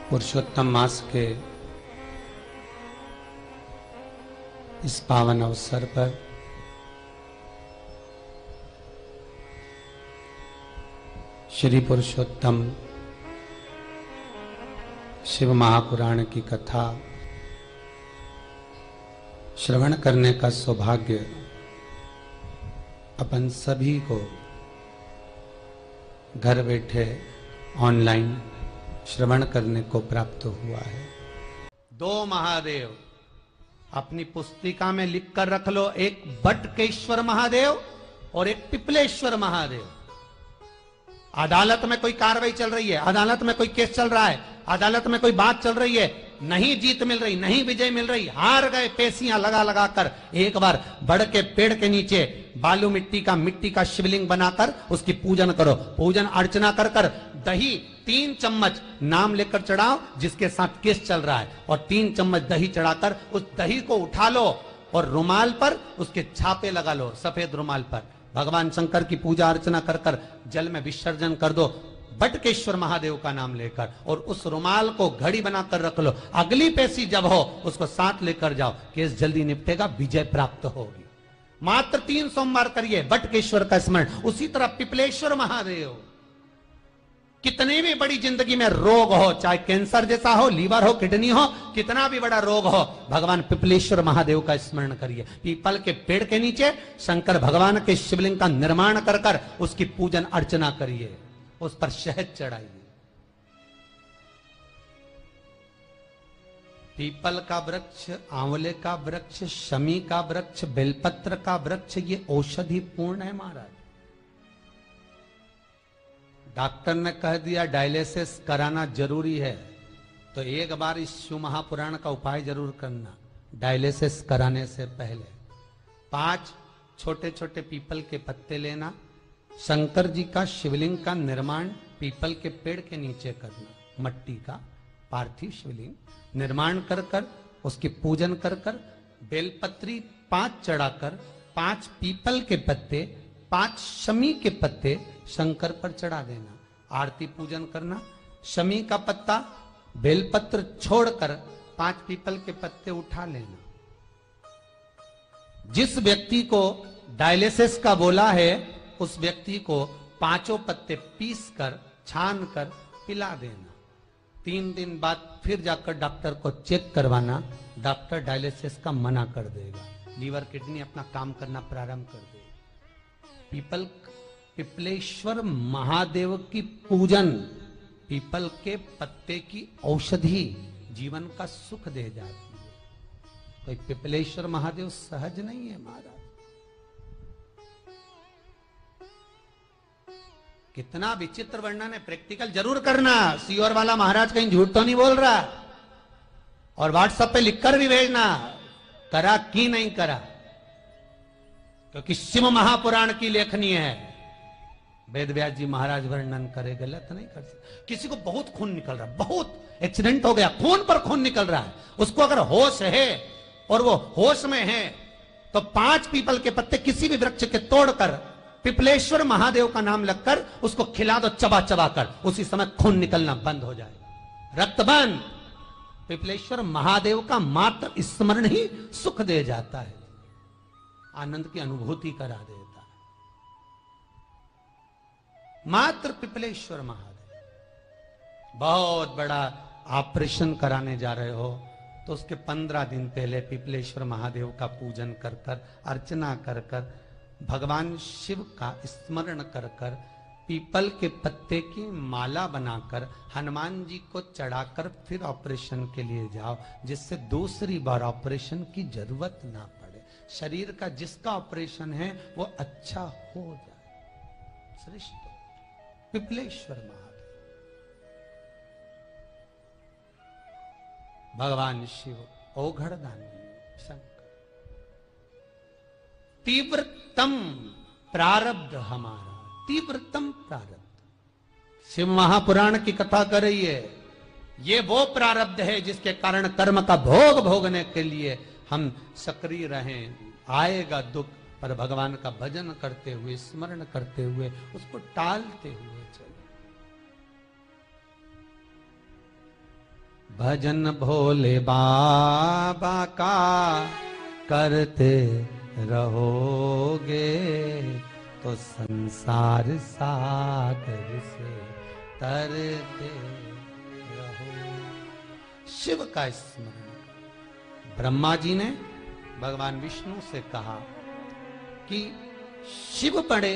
पुरुषोत्तम मास के इस पावन अवसर पर श्री पुरुषोत्तम शिव महापुराण की कथा श्रवण करने का सौभाग्य अपन सभी को घर बैठे ऑनलाइन श्रवण करने को प्राप्त हुआ है। दो महादेव अपनी पुस्तिका में लिख कर रख लो, एक बटकेश्वर महादेव और एक पिपलेश्वर महादेव। अदालत में कोई कार्रवाई चल रही है, अदालत में कोई केस चल रहा है, अदालत में कोई बात चल रही है, नहीं जीत मिल रही, नहीं विजय मिल रही, हार गए, पेशियां लगा लगा कर एक बार बड़ के पेड़ के नीचे बालू मिट्टी का शिवलिंग बनाकर उसकी पूजन करो। पूजन अर्चना कर कर दही 3 चम्मच नाम लेकर चढ़ाओ जिसके साथ केस चल रहा है, और 3 चम्मच दही चढ़ाकर उस दही को उठा लो और रुमाल पर उसके छापे लगा लो। सफेद रुमाल पर भगवान शंकर की पूजा अर्चना कर कर जल में विसर्जन कर दो बटकेश्वर महादेव का नाम लेकर, और उस रुमाल को घड़ी बनाकर रख लो। अगली पेशी जब हो उसको साथ लेकर जाओ, केस जल्दी निपटेगा, विजय प्राप्त होगी। मात्र 3 सोमवार करिए बटकेश्वर का स्मरण। उसी तरह पिपलेश्वर महादेव, कितने भी बड़ी जिंदगी में रोग हो, चाहे कैंसर जैसा हो, लीवर हो, किडनी हो, कितना भी बड़ा रोग हो, भगवान पिपलेश्वर महादेव का स्मरण करिए। पीपल के पेड़ के नीचे शंकर भगवान के शिवलिंग का निर्माण कर कर उसकी पूजन अर्चना करिए, उस पर शहद चढ़ाइए। पीपल का वृक्ष, आंवले का वृक्ष, शमी का वृक्ष, बेलपत्र का वृक्ष, ये औषधि पूर्ण है महाराज। डॉक्टर ने कह दिया डायलिसिस कराना जरूरी है, तो एक बार इस शिव महापुराण का उपाय जरूर करना। डायलिसिस कराने से पहले 5 छोटे छोटे पीपल के पत्ते लेना, शंकर जी का शिवलिंग का निर्माण पीपल के पेड़ के नीचे करना। मट्टी का पार्थिव शिवलिंग निर्माण कर कर उसकी पूजन कर कर बेलपत्री 5 चढ़ाकर 5 पीपल के पत्ते, 5 शमी के पत्ते शंकर पर चढ़ा देना। आरती पूजन करना, शमी का पत्ता बेलपत्र छोड़कर 5 पीपल के पत्ते उठा लेना। जिस व्यक्ति को डायलिसिस का बोला है उस व्यक्ति को 5 पत्ते पीस कर छान कर पिला देना। 3 दिन बाद फिर जाकर डॉक्टर को चेक करवाना, डॉक्टर डायलिसिस का मना कर देगा, लीवर किडनी अपना काम करना प्रारंभ कर देगा। पिपलेश्वर महादेव की पूजन, पीपल के पत्ते की औषधि जीवन का सुख दे जाती है। तो पिपलेश्वर महादेव सहज नहीं है महाराज। कितना विचित्र वर्णन है, प्रैक्टिकल जरूर करना। सीओर वाला महाराज कहीं झूठ तो नहीं बोल रहा, और व्हाट्सएप पे लिखकर भी भेजना करा कि नहीं करा, क्योंकि शिव महापुराण की लेखनी है। वेद व्यास जी महाराज वर्णन करे, गलत नहीं कर सकते। किसी को बहुत खून निकल रहा है, बहुत एक्सीडेंट हो गया, खून पर खून निकल रहा है, उसको अगर होश है और वो होश में है तो 5 पीपल के पत्ते किसी भी वृक्ष के तोड़कर पिपलेश्वर महादेव का नाम लगकर उसको खिला दो, चबा चबा कर, उसी समय खून निकलना बंद हो जाएगा, रक्त बंद। पिपलेश्वर महादेव का मात्र स्मरण ही सुख दे जाता है, आनंद की अनुभूति करा देता है। मात्र पिपलेश्वर महादेव। बहुत बड़ा ऑपरेशन कराने जा रहे हो तो उसके 15 दिन पहले पिपलेश्वर महादेव का पूजन कर कर, अर्चना कर कर, भगवान शिव का स्मरण कर कर, पीपल के पत्ते की माला बनाकर हनुमान जी को चढ़ाकर फिर ऑपरेशन के लिए जाओ, जिससे दूसरी बार ऑपरेशन की जरूरत ना पड़े। शरीर का जिसका ऑपरेशन है वो अच्छा हो जाए। श्रेष्ठ पिपलेश्वर महादेव, भगवान शिव औघड़दानी शंकर। तीव्रतम प्रारब्ध हमारा, तीव्रतम प्रारब्ध। शिव महापुराण की कथा कर रही है, ये वो प्रारब्ध है जिसके कारण कर्म का भोग भोगने के लिए हम सक्रिय रहें। आएगा दुख, पर भगवान का भजन करते हुए, स्मरण करते हुए, उसको टालते हुए चले। भजन भोले बाबा का करते रहोगे तो संसार सागर से तरते रहो। शिव का स्मरण। ब्रह्मा जी ने भगवान विष्णु से कहा कि शिव बढ़े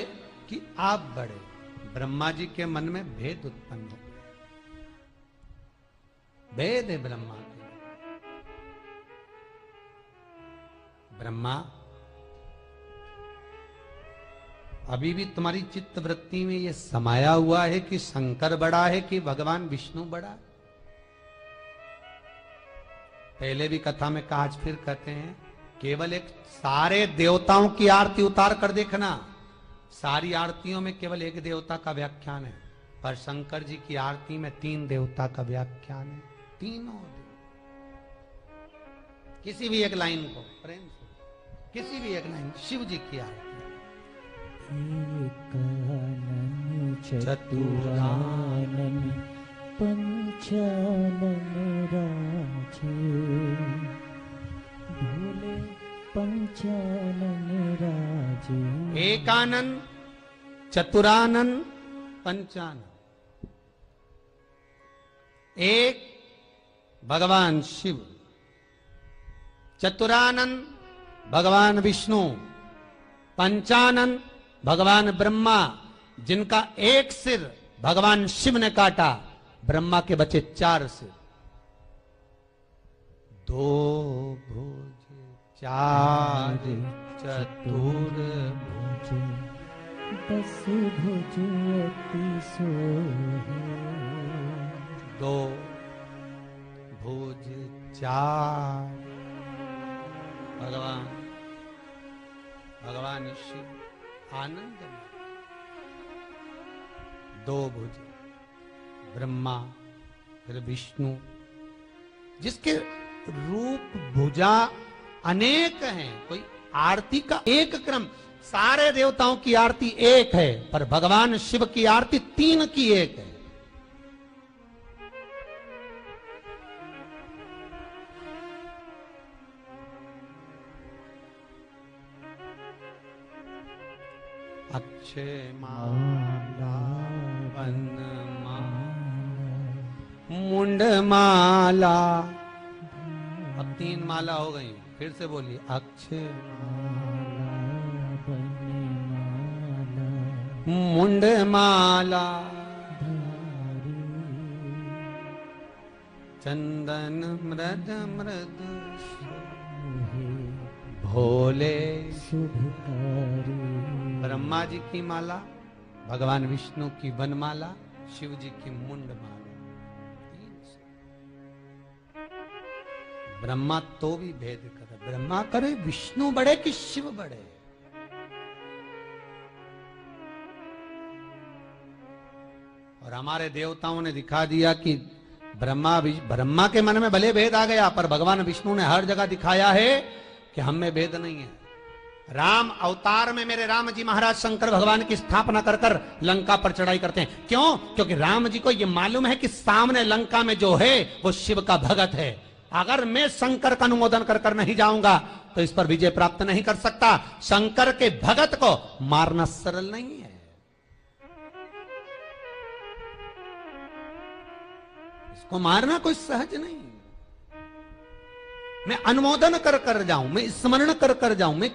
कि आप बढ़े। ब्रह्मा जी के मन में भेद उत्पन्न हो गया। भेद है ब्रह्मा के। ब्रह्मा, अभी भी तुम्हारी चित्त वृत्ति में यह समाया हुआ है कि शंकर बड़ा है कि भगवान विष्णु बड़ा है। पहले भी कथा में कहा, आज फिर कहते हैं, केवल एक सारे देवताओं की आरती उतार कर देखना, सारी आरतियों में केवल एक देवता का व्याख्यान है, पर शंकर जी की आरती में 3 देवता का व्याख्यान है। तीनों देवता। किसी भी एक लाइन को प्रेम से, किसी भी एक लाइन शिव जी की आरती। चतुरानन पंचानन राजे, भोले पंचानन राजे। एकानन, चतुरानन, पंचानन। एक भगवान शिव, चतुरानन भगवान विष्णु, पंचानन भगवान ब्रह्मा, जिनका एक सिर भगवान शिव ने काटा, ब्रह्मा के बचे 4 सिर। 2 भुज 4 चतुर्भुज, 10 भुज अति सोहे। 2 भुज 4 भगवान शिव आनंद में। 2 भुज ब्रह्मा, फिर विष्णु, जिसके रूप भुजा अनेक हैं। कोई आरती का एक क्रम, सारे देवताओं की आरती एक है, पर भगवान शिव की आरती 3 की एक है। अक्षय माला, वनमाला, मुंड माला। अब 3 माला हो गई, फिर से बोलिए, अक्षय माला, वनमाला, मुंड माला, धारी। चंदन मृद मृद सोहे, भोले। शुभकारी। ब्रह्मा जी की माला, भगवान विष्णु की वनमाला, शिव जी की मुंड माला। 3 से। ब्रह्मा तो भी भेद करे, ब्रह्मा करे विष्णु बड़े कि शिव बड़े। और हमारे देवताओं ने दिखा दिया कि ब्रह्मा के मन में भले भेद आ गया, पर भगवान विष्णु ने हर जगह दिखाया है कि हम में भेद नहीं है। राम अवतार में मेरे राम जी महाराज शंकर भगवान की स्थापना कर कर लंका पर चढ़ाई करते हैं। क्यों? क्योंकि राम जी को यह मालूम है कि सामने लंका में जो है वो शिव का भगत है। अगर मैं शंकर का अनुमोदन कर कर नहीं जाऊंगा तो इस पर विजय प्राप्त नहीं कर सकता। शंकर के भगत को मारना सरल नहीं है। इसको मारना कोई सहज नहीं। मैं अनुमोदन कर कर जाऊं, मैं स्मरण कर कर जाऊं, मैं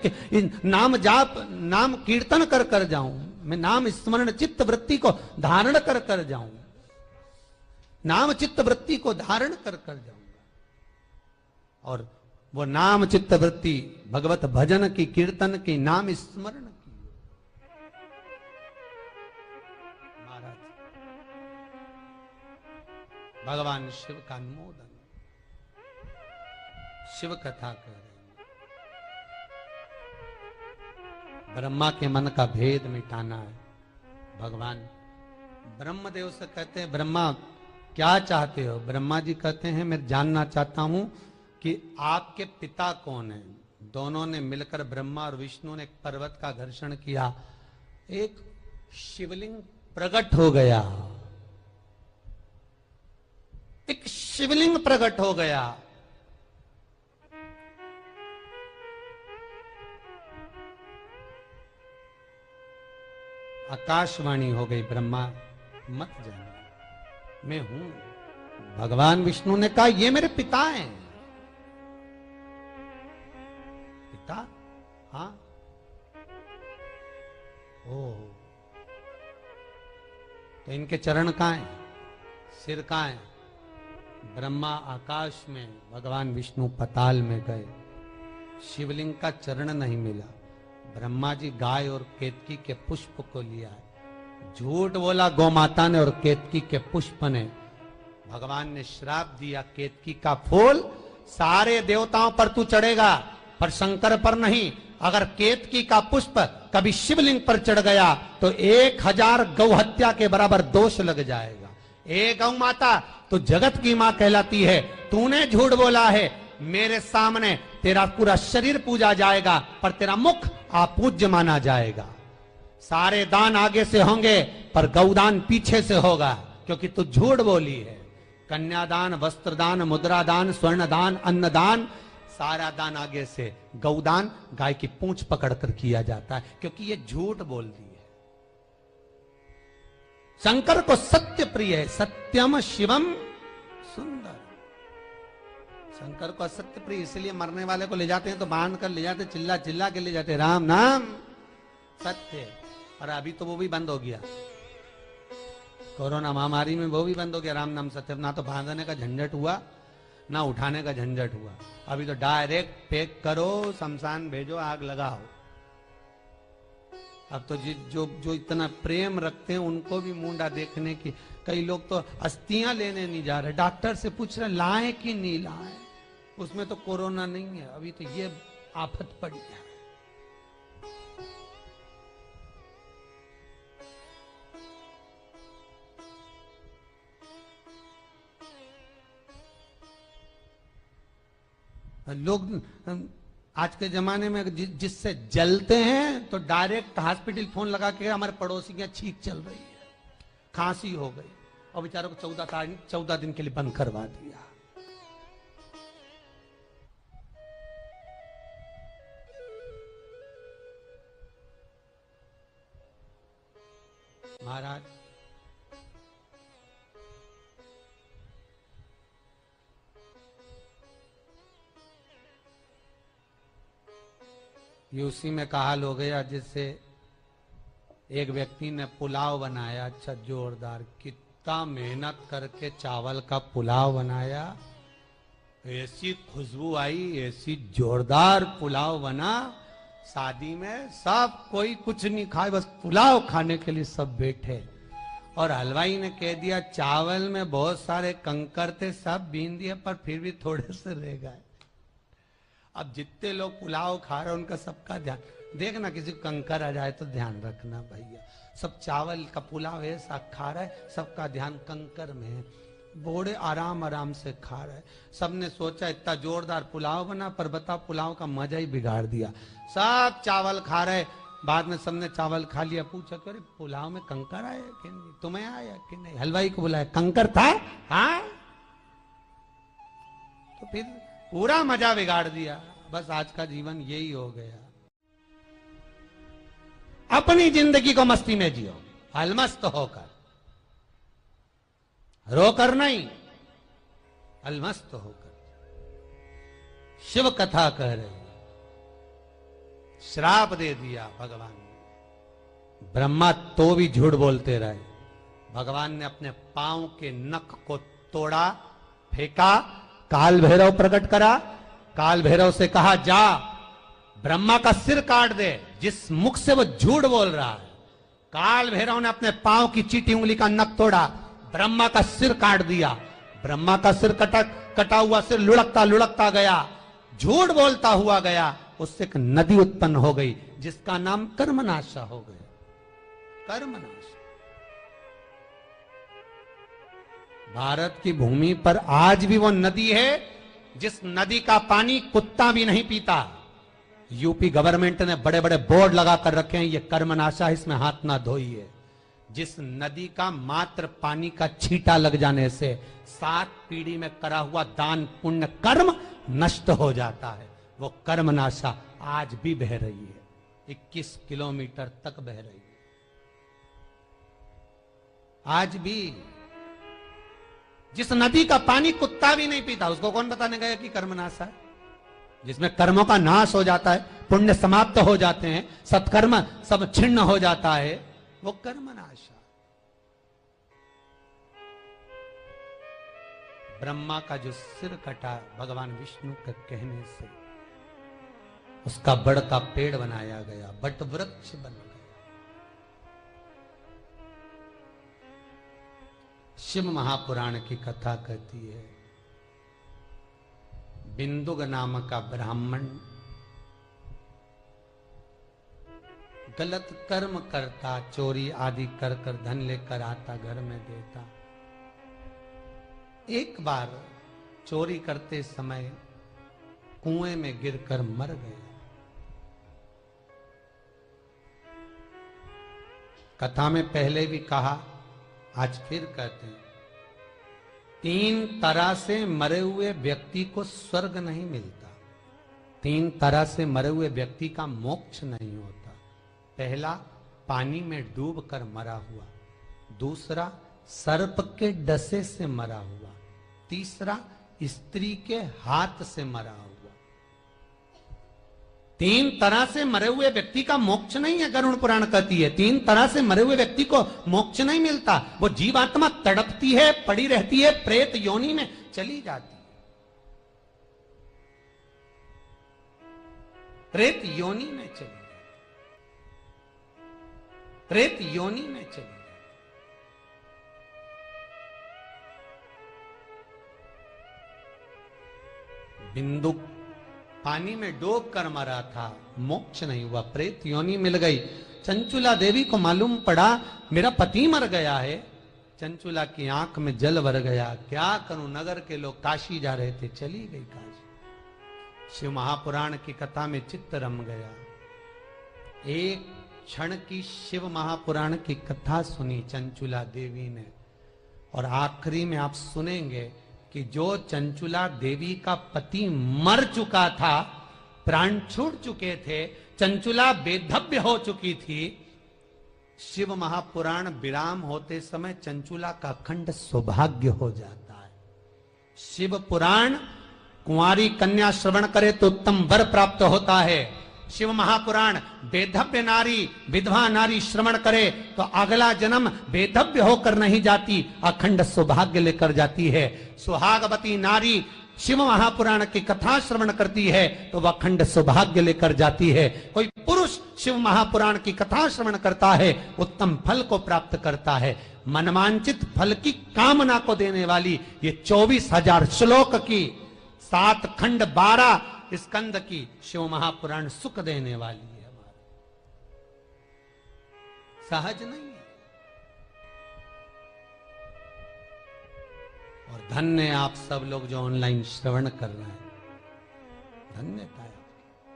नाम जाप नाम कीर्तन कर कर जाऊं, मैं नाम स्मरण चित्त वृत्ति को धारण कर कर जाऊं, नाम चित्त वृत्ति को धारण कर कर जाऊंगा। और वो नाम चित्त वृत्ति भगवत भजन की, कीर्तन की, नाम स्मरण की। महाराज भगवान शिव का अनुमोदन, शिव कथा कह रहे हैं। ब्रह्मा के मन का भेद मिटाना है। भगवान ब्रह्मदेव से कहते हैं, ब्रह्मा क्या चाहते हो? ब्रह्मा जी कहते हैं, मैं जानना चाहता हूं कि आपके पिता कौन है। दोनों ने मिलकर, ब्रह्मा और विष्णु ने एक पर्वत का घर्षण किया, एक शिवलिंग प्रकट हो गया। एक शिवलिंग प्रकट हो गया। आकाशवाणी हो गई, ब्रह्मा मत जाना, मैं हूं। भगवान विष्णु ने कहा ये मेरे पिता हैं। पिता? हाँ। ओ, तो इनके चरण कहां हैं, सिर कहां है? ब्रह्मा आकाश में, भगवान विष्णु पताल में गए। शिवलिंग का चरण नहीं मिला। ब्रह्मा जी गाय और केतकी के पुष्प को लिया है। झूठ बोला गौ माता ने और केतकी के पुष्प ने। भगवान ने श्राप दिया, केतकी का फूल सारे देवताओं पर तू चढ़ेगा पर शंकर पर नहीं। अगर केतकी का पुष्प कभी शिवलिंग पर चढ़ गया तो 1000 गौ हत्या के बराबर दोष लग जाएगा। ए गौ माता, तो जगत की मां कहलाती है, तूने झूठ बोला है। मेरे सामने तेरा पूरा शरीर पूजा जाएगा पर तेरा मुख अपूज्य माना जाएगा। सारे दान आगे से होंगे पर गौदान पीछे से होगा, क्योंकि तू झूठ बोली है। कन्यादान, वस्त्रदान, मुद्रादान, स्वर्णदान, अन्नदान, सारा दान आगे से। गौदान गाय की पूंछ पकड़कर किया जाता है, क्योंकि ये झूठ बोल दी है। शंकर को सत्य प्रिय है। सत्यम शिवम सुंदर। शंकर को असत्य प्रिय, इसलिए मरने वाले को ले जाते हैं तो बांध कर ले जाते, चिल्ला चिल्ला के ले जाते, राम नाम सत्य। और अभी तो वो भी बंद हो गया, कोरोना महामारी में वो भी बंद हो गया, राम नाम सत्य। ना तो बांधने का झंझट हुआ, ना उठाने का झंझट हुआ। अभी तो डायरेक्ट पैक करो, शमशान भेजो, आग लगाओ। अब तो जो इतना प्रेम रखते हैं उनको भी मुंडा देखने की। कई लोग तो अस्थियां लेने नहीं जा रहे, डॉक्टर से पूछ रहे लाए कि नहीं लाए। उसमें तो कोरोना नहीं है, अभी तो ये आफत पड़ी है। लोग आज के जमाने में जिससे जलते हैं तो डायरेक्ट हॉस्पिटल फोन लगा के हमारे पड़ोसी की छींक चल रही है, खांसी हो गई, और बेचारों को 14 दिन के लिए बंद करवा दिया। महाराज ये उसी में का हाल हो गया जिससे एक व्यक्ति ने पुलाव बनाया, अच्छा जोरदार, कितना मेहनत करके चावल का पुलाव बनाया, ऐसी खुशबू आई, ऐसी जोरदार पुलाव बना। शादी में सब कोई कुछ नहीं खाए, बस पुलाव खाने के लिए सब बैठे। और हलवाई ने कह दिया चावल में बहुत सारे कंकर थे, सब बीन दिए, पर फिर भी थोड़े से रह गए। अब जितने लोग पुलाव खा रहे हैं उनका सबका ध्यान, देखना किसी को कंकर आ जाए तो ध्यान रखना भैया। सब चावल का पुलाव ऐसा खा रहा है, सबका ध्यान कंकर में है। बड़े आराम आराम से खा रहे हैं। सबने सोचा इतना जोरदार पुलाव बना, पर बता पुलाव का मजा ही बिगाड़ दिया। सब चावल खा रहे, बाद में सबने चावल खा लिया, पूछा कि अरे पुलाव में कंकर आया कि नहीं, तुम्हें आया कि नहीं? हलवाई को बुलाया, कंकर था? हाँ। तो फिर पूरा मजा बिगाड़ दिया। बस आज का जीवन यही हो गया। अपनी जिंदगी को मस्ती में जियो, अलमस्त होकर, रोकर नहीं, अलमस्त होकर। शिव कथा कह रहे, श्राप दे दिया भगवान ने। ब्रह्मा तो भी झूठ बोलते रहे। भगवान ने अपने पांव के नख को तोड़ा, फेंका, काल भैरव प्रकट करा। काल भैरव से कहा जा ब्रह्मा का सिर काट दे, जिस मुख से वो झूठ बोल रहा है। काल भैरव ने अपने पांव की चीटी उंगली का नख तोड़ा, ब्रह्मा का सिर काट दिया। ब्रह्मा का सिर कटा हुआ सिर लुढ़कता लुढ़कता गया, झूठ बोलता हुआ गया। उससे एक नदी उत्पन्न हो गई जिसका नाम कर्मनाशा हो गया। कर्मनाशा। भारत की भूमि पर आज भी वो नदी है जिस नदी का पानी कुत्ता भी नहीं पीता। यूपी गवर्नमेंट ने बड़े बड़े बोर्ड लगा कर रखे हैं, ये कर्मनाशा, इसमें हाथ ना धोइए। जिस नदी का मात्र पानी का छींटा लग जाने से 7 पीढ़ी में करा हुआ दान पुण्य कर्म नष्ट हो जाता है, वो कर्म नाशा आज भी बह रही है, 21 किलोमीटर तक बह रही है आज भी। जिस नदी का पानी कुत्ता भी नहीं पीता, उसको कौन बताने गया कि कर्म नाशा है? जिसमें कर्मों का नाश हो जाता है, पुण्य समाप्त हो जाते हैं, सत्कर्म सब छिन्न हो जाता है, वो कर्म नाशा। ब्रह्मा का जो सिर कटा भगवान विष्णु के कहने से, उसका बड़ का पेड़ बनाया गया, बट वृक्ष बन गया। शिव महापुराण की कथा कहती है, बिंदुक नाम का ब्राह्मण गलत कर्म करता, चोरी आदि कर कर धन लेकर आता, घर में देता। एक बार चोरी करते समय कुएं में गिरकर मर गया। कथा में पहले भी कहा, आज फिर कहते हैं, 3 तरह से मरे हुए व्यक्ति को स्वर्ग नहीं मिलता, 3 तरह से मरे हुए व्यक्ति का मोक्ष नहीं होता। पहला, पानी में डूबकर मरा हुआ, दूसरा सर्प के डसे से मरा हुआ, तीसरा स्त्री के हाथ से मरा हुआ। 3 तरह से मरे हुए व्यक्ति का मोक्ष नहीं है, गरुड़ पुराण कहती है। 3 तरह से मरे हुए व्यक्ति को मोक्ष नहीं मिलता। वो जीवात्मा तड़पती है, पड़ी रहती है, प्रेत योनि में चली जाती है, प्रेत योनि में चली जाती, प्रेत योनि में चली जाती। बिंदुक पानी में डूब कर मरा था, मोक्ष नहीं हुआ, प्रेत योनि मिल गई। चंचुला देवी को मालूम पड़ा मेरा पति मर गया है। चंचुला की आंख में जल भर गया, क्या करूं, नगर के लोग काशी जा रहे थे, चली गई काशी। शिव महापुराण की कथा में चित्त रम गया। एक क्षण की शिव महापुराण की कथा सुनी चंचुला देवी ने, और आखिरी में आप सुनेंगे कि जो चंचुला देवी का पति मर चुका था, प्राण छूट चुके थे, चंचुला बेधव्य हो चुकी थी, शिव महापुराण विराम होते समय चंचुला का अखंड सौभाग्य हो जाता है। शिव पुराण कुंवारी कन्या श्रवण करे तो उत्तम वर प्राप्त होता है। शिव महापुराण बेधव्य नारी, विधवा नारी श्रवण करे तो अगला जन्म बेधव्य होकर नहीं जाती, अखंड सौभाग्य लेकर जाती है। सुहागवती नारी शिव महापुराण की कथा श्रवण करती है तो वह अखंड सौभाग्य लेकर जाती है। कोई पुरुष शिव महापुराण की कथा श्रवण करता है, उत्तम फल को प्राप्त करता है। मनवांचित फल की कामना को देने वाली ये 24,000 श्लोक की 7 खंड 12 स्कंद की शिव महापुराण सुख देने वाली है। हमारा सहज नहीं है। और धन्य आप सब लोग जो ऑनलाइन श्रवण कर रहे हैं, धन्यता है आपकी।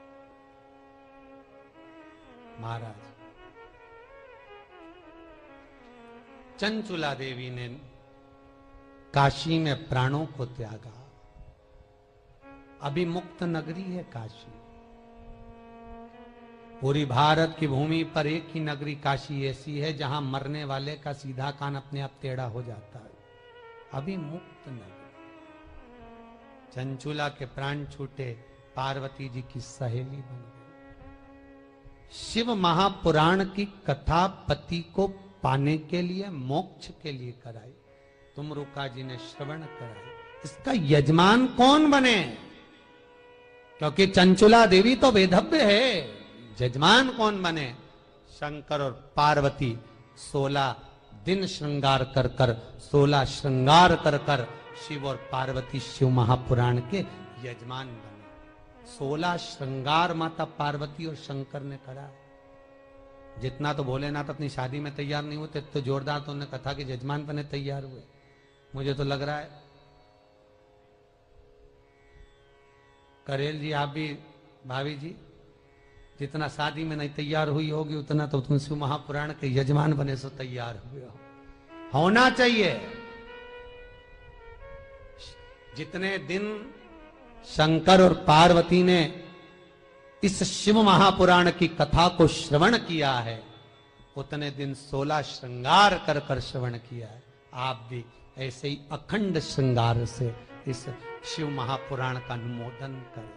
महाराज चंचुला देवी ने काशी में प्राणों को त्यागा। अभी मुक्त नगरी है काशी। पूरी भारत की भूमि पर एक ही नगरी काशी ऐसी है जहां मरने वाले का सीधा कान अपने आप टेढ़ा हो जाता है। अभी मुक्त नगरी। चंचुला के प्राण छूटे, पार्वती जी की सहेली बन गई। शिव महापुराण की कथा पति को पाने के लिए, मोक्ष के लिए कराई। तुमरुका जी ने श्रवण कराई। इसका यजमान कौन बने? क्योंकि चंचुला देवी तो वेधव्य है, यजमान कौन बने? शंकर और पार्वती 16 दिन श्रृंगार कर कर, 16 श्रृंगार कर कर शिव और पार्वती शिव महापुराण के यजमान बने। 16 श्रृंगार माता पार्वती और शंकर ने करा। जितना तो भोलेनाथ अपनी शादी में तैयार नहीं होते, तो जोरदार तो उन्हें कथा के यजमान बने तैयार हुए। मुझे तो लग रहा है करेल जी, आप भी भाभी जी जितना शादी में नहीं तैयार हुई होगी उतना तो तुम शिव महापुराण के यजमान बने सो तैयार हुए हो। होना चाहिए। जितने दिन शंकर और पार्वती ने इस शिव महापुराण की कथा को श्रवण किया है, उतने दिन 16 श्रृंगार कर कर श्रवण किया है। आप भी ऐसे ही अखंड श्रृंगार से इस शिव महापुराण का अनुमोदन करें।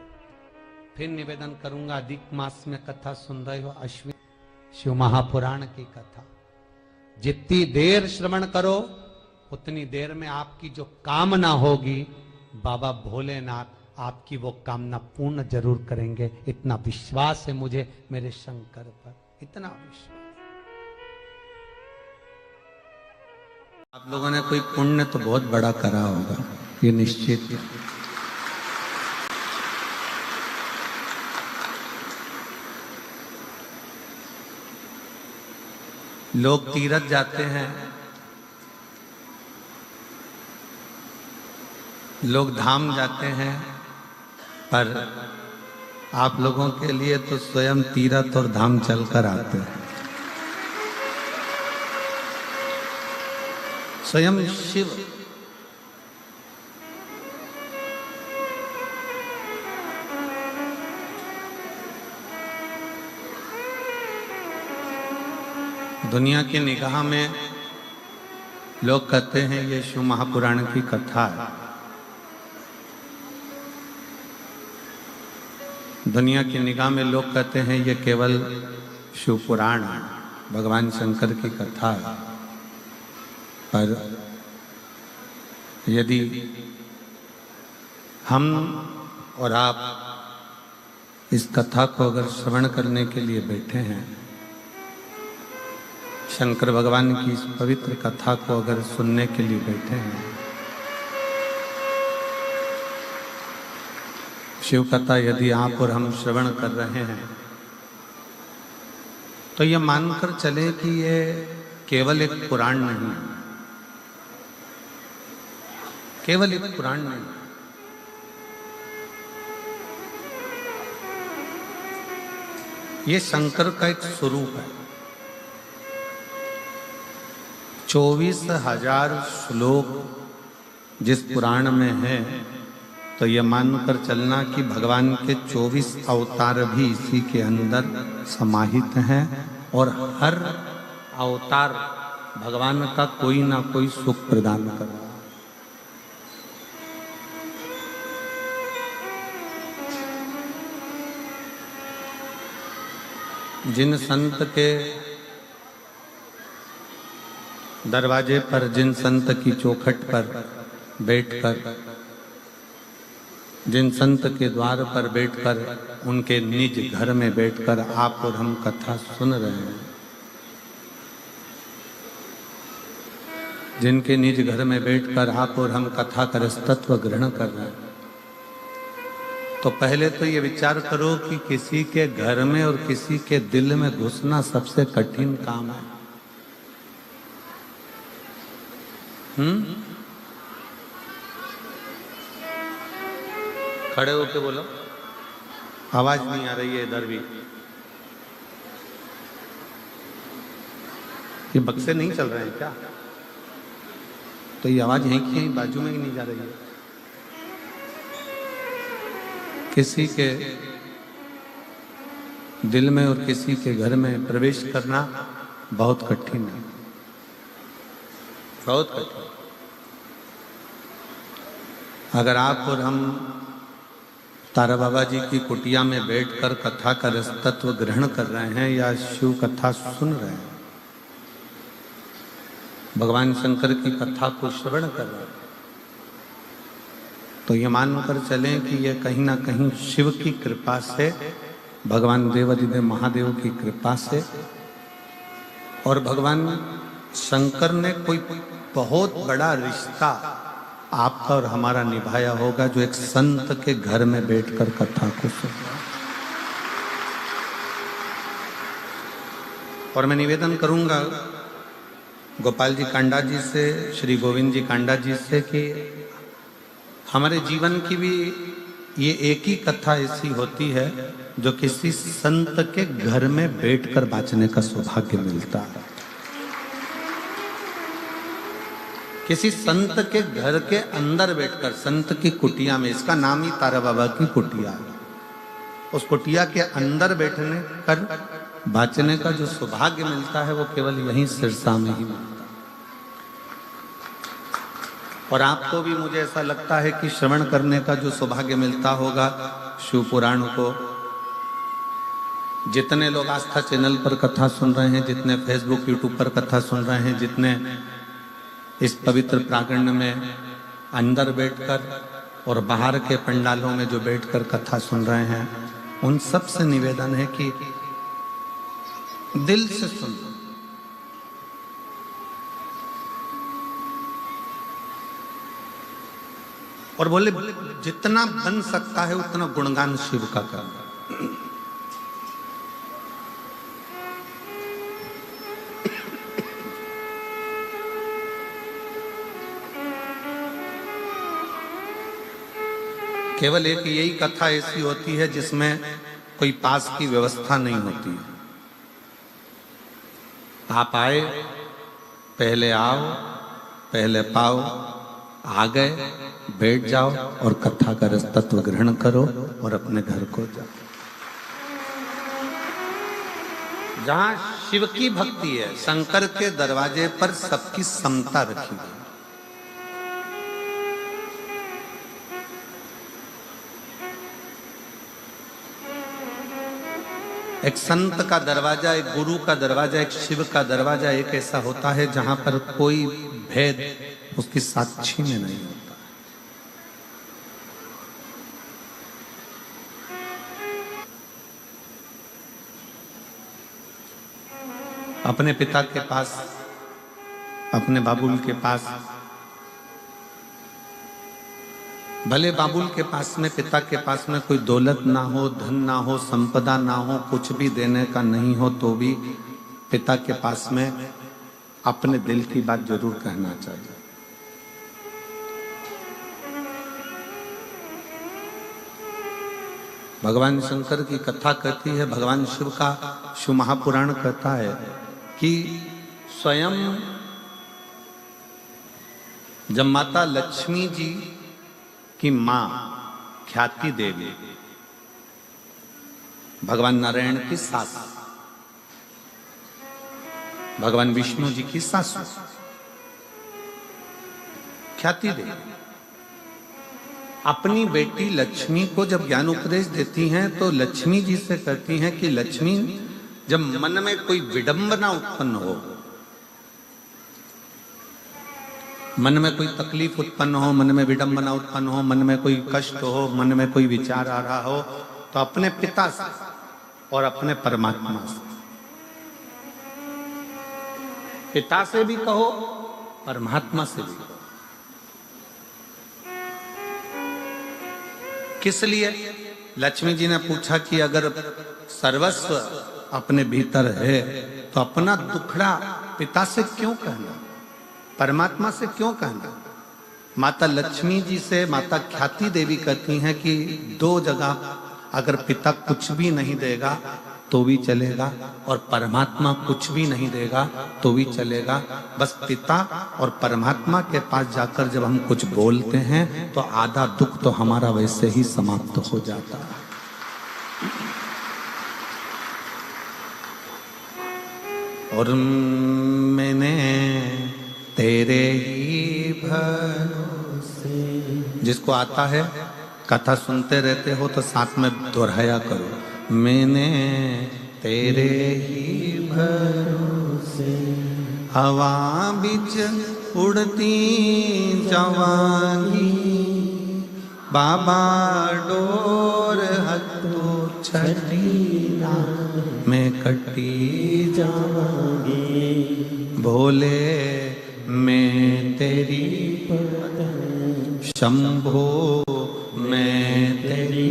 फिर निवेदन करूंगा, अधिक मास में कथा सुन रहे हो, अश्विन शिव महापुराण की कथा जितनी देर श्रवण करो उतनी देर में आपकी जो कामना होगी बाबा भोलेनाथ आपकी वो कामना पूर्ण जरूर करेंगे। इतना विश्वास है मुझे मेरे शंकर पर, इतना विश्वास। आप लोगों ने कोई पुण्य तो बहुत बड़ा करा होगा, ये निश्चित है। लोग तीर्थ जाते हैं, लोग धाम जाते हैं, पर आप लोगों के लिए तो स्वयं तीर्थ और धाम चलकर आते हैं। स्वयं शिव दुनिया की निगाह में लोग कहते हैं ये शिव महापुराण की कथा है। दुनिया की निगाह में लोग कहते हैं ये केवल शिव पुराण है, भगवान शंकर की कथा है। पर यदि हम और आप इस कथा को अगर श्रवण करने के लिए बैठे हैं, शंकर भगवान की इस पवित्र कथा को अगर सुनने के लिए बैठे हैं, शिव कथा यदि आप और हम श्रवण कर रहे हैं, तो ये मानकर चले कि ये केवल एक पुराण नहीं है, केवल एक पुराण नहीं। ये शंकर का एक स्वरूप है। 24,000 श्लोक जिस पुराण में है, तो ये मानकर चलना कि भगवान के 24 अवतार भी इसी के अंदर समाहित हैं और हर अवतार भगवान का कोई ना कोई सुख प्रदान कर रहा है। जिन संत के दरवाजे पर, जिन संत की चौखट पर बैठकर, जिन संत के द्वार पर बैठकर, उनके निज घर में बैठकर आप और हम कथा सुन रहे हैं, जिनके निज घर में बैठकर आप और हम कथा का रसतत्व ग्रहण कर रहे हैं, तो पहले तो ये विचार करो कि किसी के घर में और किसी के दिल में घुसना सबसे कठिन काम है। खड़े होके बोलो, आवाज नहीं आ रही है इधर भी। ये बक्से नहीं चल रहे हैं क्या? तो ये आवाज यहीं की यहीं बाजू में ही नहीं जा रही है। किसी के दिल में और किसी के घर में प्रवेश करना बहुत कठिन है, बहुत कठिन। अगर आप और हम तारा बाबा जी की कुटिया में बैठकर कथा का रसतत्व ग्रहण कर रहे हैं या शिव कथा सुन रहे हैं, भगवान शंकर की कथा को श्रवण कर रहे हैं, तो ये मानकर चलें कि ये कहीं ना कहीं शिव की कृपा से, भगवान देवाधिदेव महादेव की कृपा से, और भगवान शंकर ने कोई बहुत बड़ा रिश्ता आपका और हमारा निभाया होगा, जो एक संत के घर में बैठकर कथा को सुना। और मैं निवेदन करूंगा गोपाल जी कांडा जी से, श्री गोविंद जी कांडा जी से कि हमारे जीवन की भी ये एक ही कथा ऐसी होती है जो किसी संत के घर में बैठकर बाँचने का सौभाग्य मिलता है। किसी संत के घर के अंदर बैठकर, संत की कुटिया में, इसका नाम ही तारा बाबा की कुटिया है, उस कुटिया के अंदर बैठने कर बाँचने का जो सौभाग्य मिलता है वो केवल यहीं सिरसा में ही मिलता है। और आपको भी मुझे ऐसा लगता है कि श्रवण करने का जो सौभाग्य मिलता होगा शिव पुराण को, जितने लोग आस्था चैनल पर कथा सुन रहे हैं, जितने फेसबुक यूट्यूब पर कथा सुन रहे हैं, जितने इस पवित्र प्रांगण में अंदर बैठकर और बाहर के पंडालों में जो बैठकर कथा सुन रहे हैं, उन सब से निवेदन है कि दिल से सुनो। और बोले जितना बन सकता है उतना गुणगान शिव का करना। केवल एक यही कथा ऐसी होती है जिसमें कोई पास की व्यवस्था नहीं होती। आप आए, पहले आओ, पहले पाओ, आ गए, बैठ जाओ और कथा का रस तत्व ग्रहण करो और अपने घर को जाओ। जहां शिव की भक्ति है, शंकर के दरवाजे पर सबकी समता रखी गई। एक संत का दरवाजा, एक गुरु का दरवाजा, एक शिव का दरवाजा एक ऐसा होता है जहां पर कोई भेद उसकी साक्षी में नहीं होता। अपने पिता के पास, अपने बाबुल के पास, भले बाबुल के पास में, पिता के पास में कोई दौलत ना हो, धन ना हो, संपदा ना हो, कुछ भी देने का नहीं हो, तो भी पिता के पास में अपने दिल की बात जरूर कहना चाहिए। भगवान शंकर की कथा कहती है, भगवान शिव का शिव महापुराण कहता है कि स्वयं जब माता लक्ष्मी जी की मां ख्याति देवी, भगवान नारायण की सास, भगवान विष्णु जी की सासू ख्याति देवी, अपनी बेटी लक्ष्मी को जब ज्ञान उपदेश देती हैं तो लक्ष्मी जी से कहती हैं कि लक्ष्मी, जब मन में कोई विडंबना उत्पन्न हो, मन में कोई तकलीफ उत्पन्न हो, मन में विडंबना उत्पन्न हो, मन में कोई कष्ट हो, मन में कोई विचार आ रहा हो, तो अपने पिता से और अपने परमात्मा से, पिता से भी कहो, परमात्मा से भी कहो। किस लिए? लक्ष्मी जी ने पूछा कि अगर सर्वस्व अपने भीतर है तो अपना दुखड़ा पिता से क्यों कहना, परमात्मा से क्यों कहना? माता लक्ष्मी जी से माता ख्याति देवी कहती हैं कि दो जगह अगर पिता कुछ भी नहीं देगा तो भी चलेगा और परमात्मा कुछ भी नहीं देगा तो भी चलेगा, बस पिता और परमात्मा के पास जाकर जब हम कुछ बोलते हैं तो आधा दुख तो हमारा वैसे ही समाप्त हो जाता है। और मैंने तेरे ही भरोसे, जिसको आता है कथा सुनते रहते हो तो साथ में दोहराया करो, मैंने तेरे ही भरोसे हवा बिच उड़ती जवानी, बाबा डोर हथो छठी ना मैं कटी जावांगी, भोले मैं तेरी शंभो मैं तेरी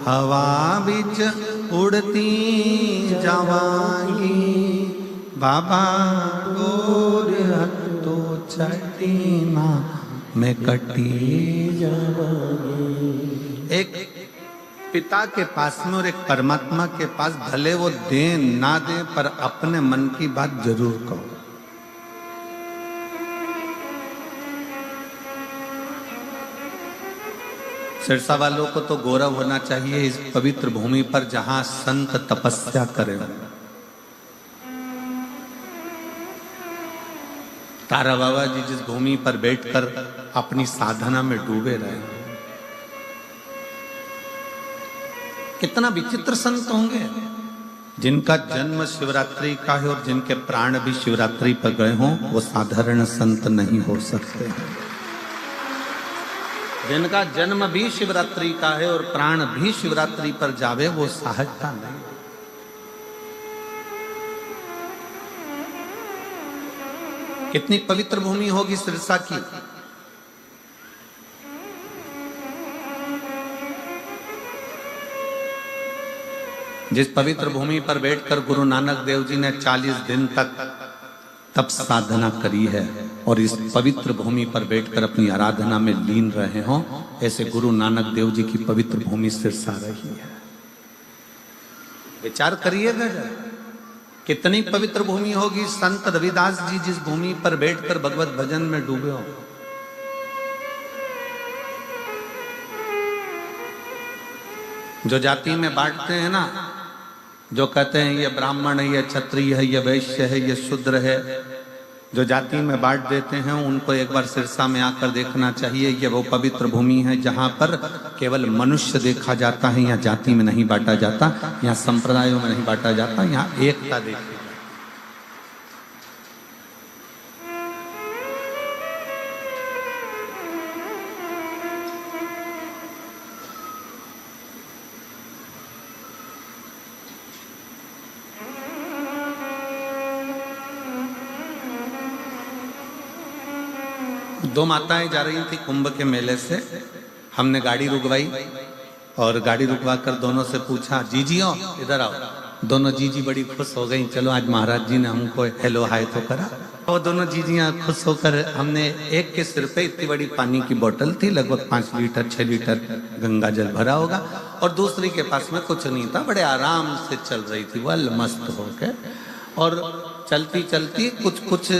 हवा बिच उड़ती जावांगी, बाबा डोर हथो छठी ना में कटी जावांगे। एक पिता के पास में और एक परमात्मा के पास भले वो दें ना दें, पर अपने मन की बात जरूर कहो। सिरसा वालों को तो गौरव होना चाहिए इस पवित्र भूमि पर जहां संत तपस्या करें। तारा बाबा जी जिस भूमि पर बैठकर अपनी साधना में डूबे रहे, कितना विचित्र संत होंगे जिनका जन्म शिवरात्रि का है और जिनके प्राण भी शिवरात्रि पर गए हों, वो साधारण संत नहीं हो सकते। जिनका जन्म भी शिवरात्रि का है और प्राण भी शिवरात्रि पर जावे, वो सहजता नहीं। कितनी पवित्र भूमि होगी सिरसा की। जिस पवित्र भूमि पर बैठकर गुरु नानक देव जी ने 40 दिन तक तप साधना करी है और इस पवित्र भूमि पर बैठकर अपनी आराधना में लीन रहे हों, ऐसे गुरु नानक देव जी की पवित्र भूमि सिरसा रही है। विचार करिएगा जरा, कितनी पवित्र भूमि होगी। संत रविदास जी जिस भूमि पर बैठकर भगवत भजन में डूबे हो, जो जाति में बांटते हैं ना, जो कहते हैं ये ब्राह्मण है, ये क्षत्रिय है, ये वैश्य है, ये शूद्र है, जो जाति में बांट देते हैं, उनको एक बार सिरसा में आकर देखना चाहिए। ये वो पवित्र भूमि है जहां पर केवल मनुष्य देखा जाता है। यहाँ जाति में नहीं बांटा जाता, यहाँ संप्रदायों में नहीं बांटा जाता, यहाँ एकता देखी जाती। दो माताएं जा रही थी कुंभ के मेले से। हमने गाड़ी रुकवाई और गाड़ी रुकवा कर दोनों से पूछा, जीजियो इधर आओ। दोनों जीजी बड़ी खुश हो गई, चलो आज महाराज जी ने हमको हेलो हाय तो करा। वो दोनों जीजियां खुश होकर, हमने एक के सिर पे इतनी बड़ी पानी की बोतल थी, लगभग 5 लीटर 6 लीटर गंगा जल भरा होगा, और दूसरी के पास में कुछ नहीं था। बड़े आराम से चल रही थी वह मस्त होकर, और चलती चलती कुछ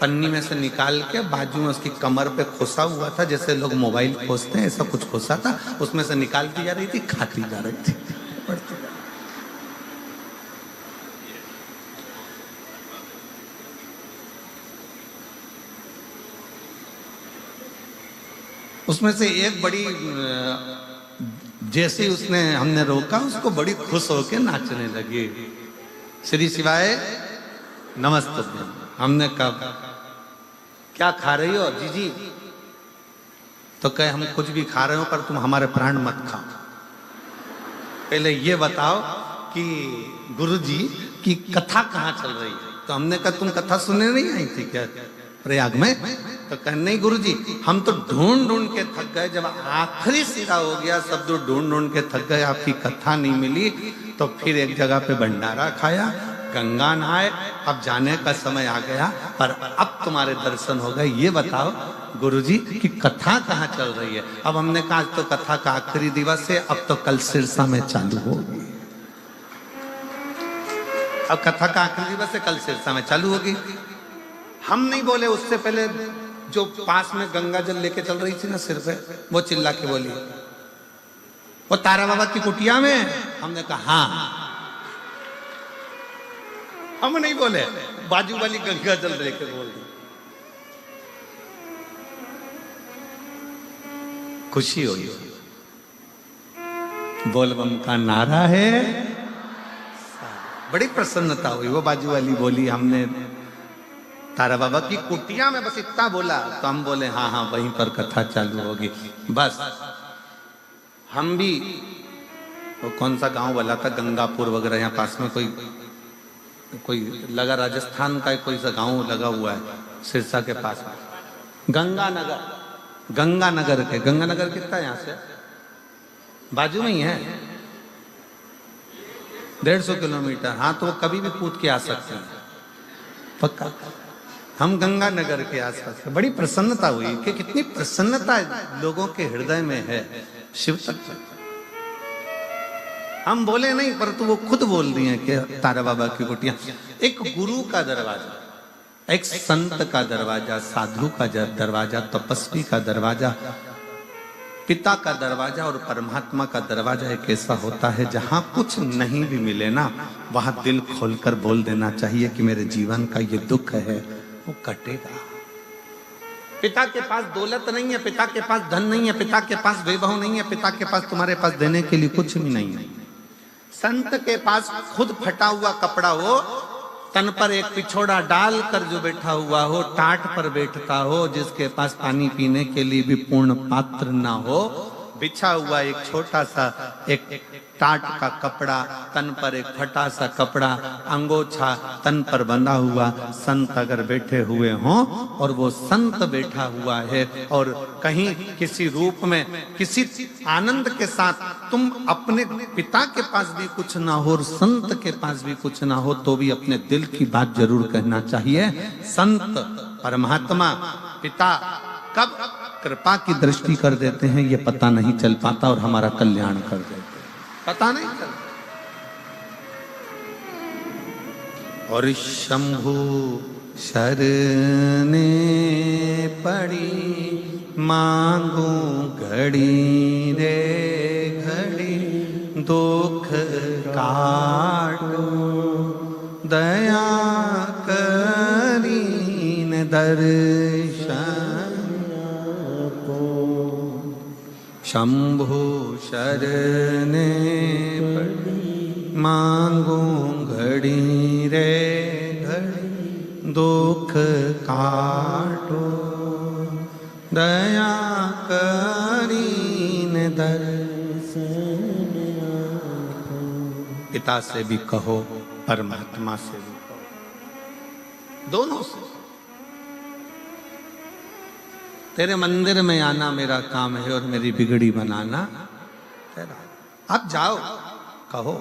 पन्नी में से निकाल के बाजू में उसकी कमर पे खोसा हुआ था, जैसे लोग मोबाइल खोसते हैं, ऐसा कुछ खोसा था, उसमें से निकालती जा रही थी, खाती जा रही थी। उसमें से एक बड़ी, जैसे उसने हमने रोका, उसको बड़ी खुश होकर नाचने लगी। श्री शिवाय नमस्ते। हमने कहा क्या खा रही हो जीजी? तो कहे हम कुछ भी खा रहे हो, पर तुम हमारे प्राण मत खाओ। पहले ये बताओ कि गुरुजी की कथा कहाँ चल रही है? तो हमने कहा तुम कथा सुनने नहीं आई थी क्या प्रयाग में? तो कहे नहीं गुरुजी, हम तो ढूंढ ढूंढ के थक गए, जब आखिरी सिरा हो गया, सब तो ढूंढ ढूंढ के थक गए, आपकी कथा नहीं मिली, तो फिर एक जगह पे भंडारा खाया, गंगा नहाए, अब जाने का समय आ गया, पर अब तुम्हारे दर्शन हो गए। ये बताओ गुरुजी की कथा कहाँ चल रही है? अब हमने कहा तो कथा का आखिरी दिवस है, अब तो कल सिरसा में चालू होगी। अब कथा का आखिरी दिवस है, कल सिरसा में चालू होगी। हम नहीं बोले, उससे पहले जो पास में गंगा जल लेके चल रही थी ना सिर पे, वो चिल्ला के बोली, वो तारा बाबा की कुटिया में। हमने कहा हाँ। हम नहीं बोले, बाजू वाली गंगा जल लेके बोल दी। खुशी हुई, बोलबम का नारा है, बड़ी प्रसन्नता हुई। वो बाजू वाली बोली, हमने तारा बाबा की कुटिया में बस इतना बोला, तो हम बोले हाँ हाँ वहीं पर कथा चालू होगी। बस हम भी, वो कौन सा गांव वाला था, गंगापुर वगैरह, यहाँ पास में कोई लगा, राजस्थान का कोई सा गांव लगा हुआ है सिरसा के पास में, गंगानगर के। गंगानगर कितना है यहाँ से? बाजू में ही है, 150 किलोमीटर। हाँ, तो वो कभी भी कूद के आ सकते हैं, पक्का। हम गंगानगर के आसपास के, बड़ी प्रसन्नता हुई कि कितनी प्रसन्नता लोगों के हृदय में है शिव तत्व। हम बोले नहीं, परंतु वो खुद बोल रही हैं कि तारा बाबा की कुटिया एक गुरु का दरवाजा, एक संत का दरवाजा, साधु का दरवाजा, तपस्वी का दरवाजा, पिता का दरवाजा और परमात्मा का दरवाजा एक ऐसा होता है जहां कुछ नहीं भी मिले ना, वहां दिल खोलकर बोल देना चाहिए कि मेरे जीवन का ये दुख है वो कटेगा। पिता के पास दौलत नहीं है, पिता के पास धन नहीं है, पिता के पास वैभव नहीं है, पिता के पास तुम्हारे पास देने के लिए कुछ भी नहीं है। संत के पास खुद फटा हुआ कपड़ा हो, तन पर एक पिछोड़ा डाल कर जो बैठा हुआ हो, टाट पर बैठता हो, जिसके पास पानी पीने के लिए भी पूर्ण पात्र ना हो, बिछा हुआ एक छोटा सा एक टाट का कपड़ा, तन पर एक फटा सा कपड़ा, अंगोछा तन पर बंधा हुआ संत अगर बैठे हुए हों और वो संत बैठा हुआ है और कहीं किसी रूप में किसी आनंद के साथ तुम अपने पिता के पास भी कुछ ना हो और संत के पास भी कुछ ना हो तो भी अपने दिल की बात जरूर कहना चाहिए। संत परमात्मा पिता कब कृपा की दृष्टि कर देते हैं ये पता नहीं चल पाता और हमारा कल्याण कर देते हैं, पता नहीं चलता। और शंभु शरणे पड़ी मांगू घड़ी रे घड़ी, दुख काटो दया करीन दर्शन। शंभु शरणे पड़ी मांगू घड़ी रे घड़ी, दुख काटो दया करीन दर्शन। पिता से भी कहो, परमात्मा से भी कहो, दोनों से। तेरे मंदिर में आना मेरा काम है और मेरी बिगड़ी बनाना तेरा। आप जाओ, कहो।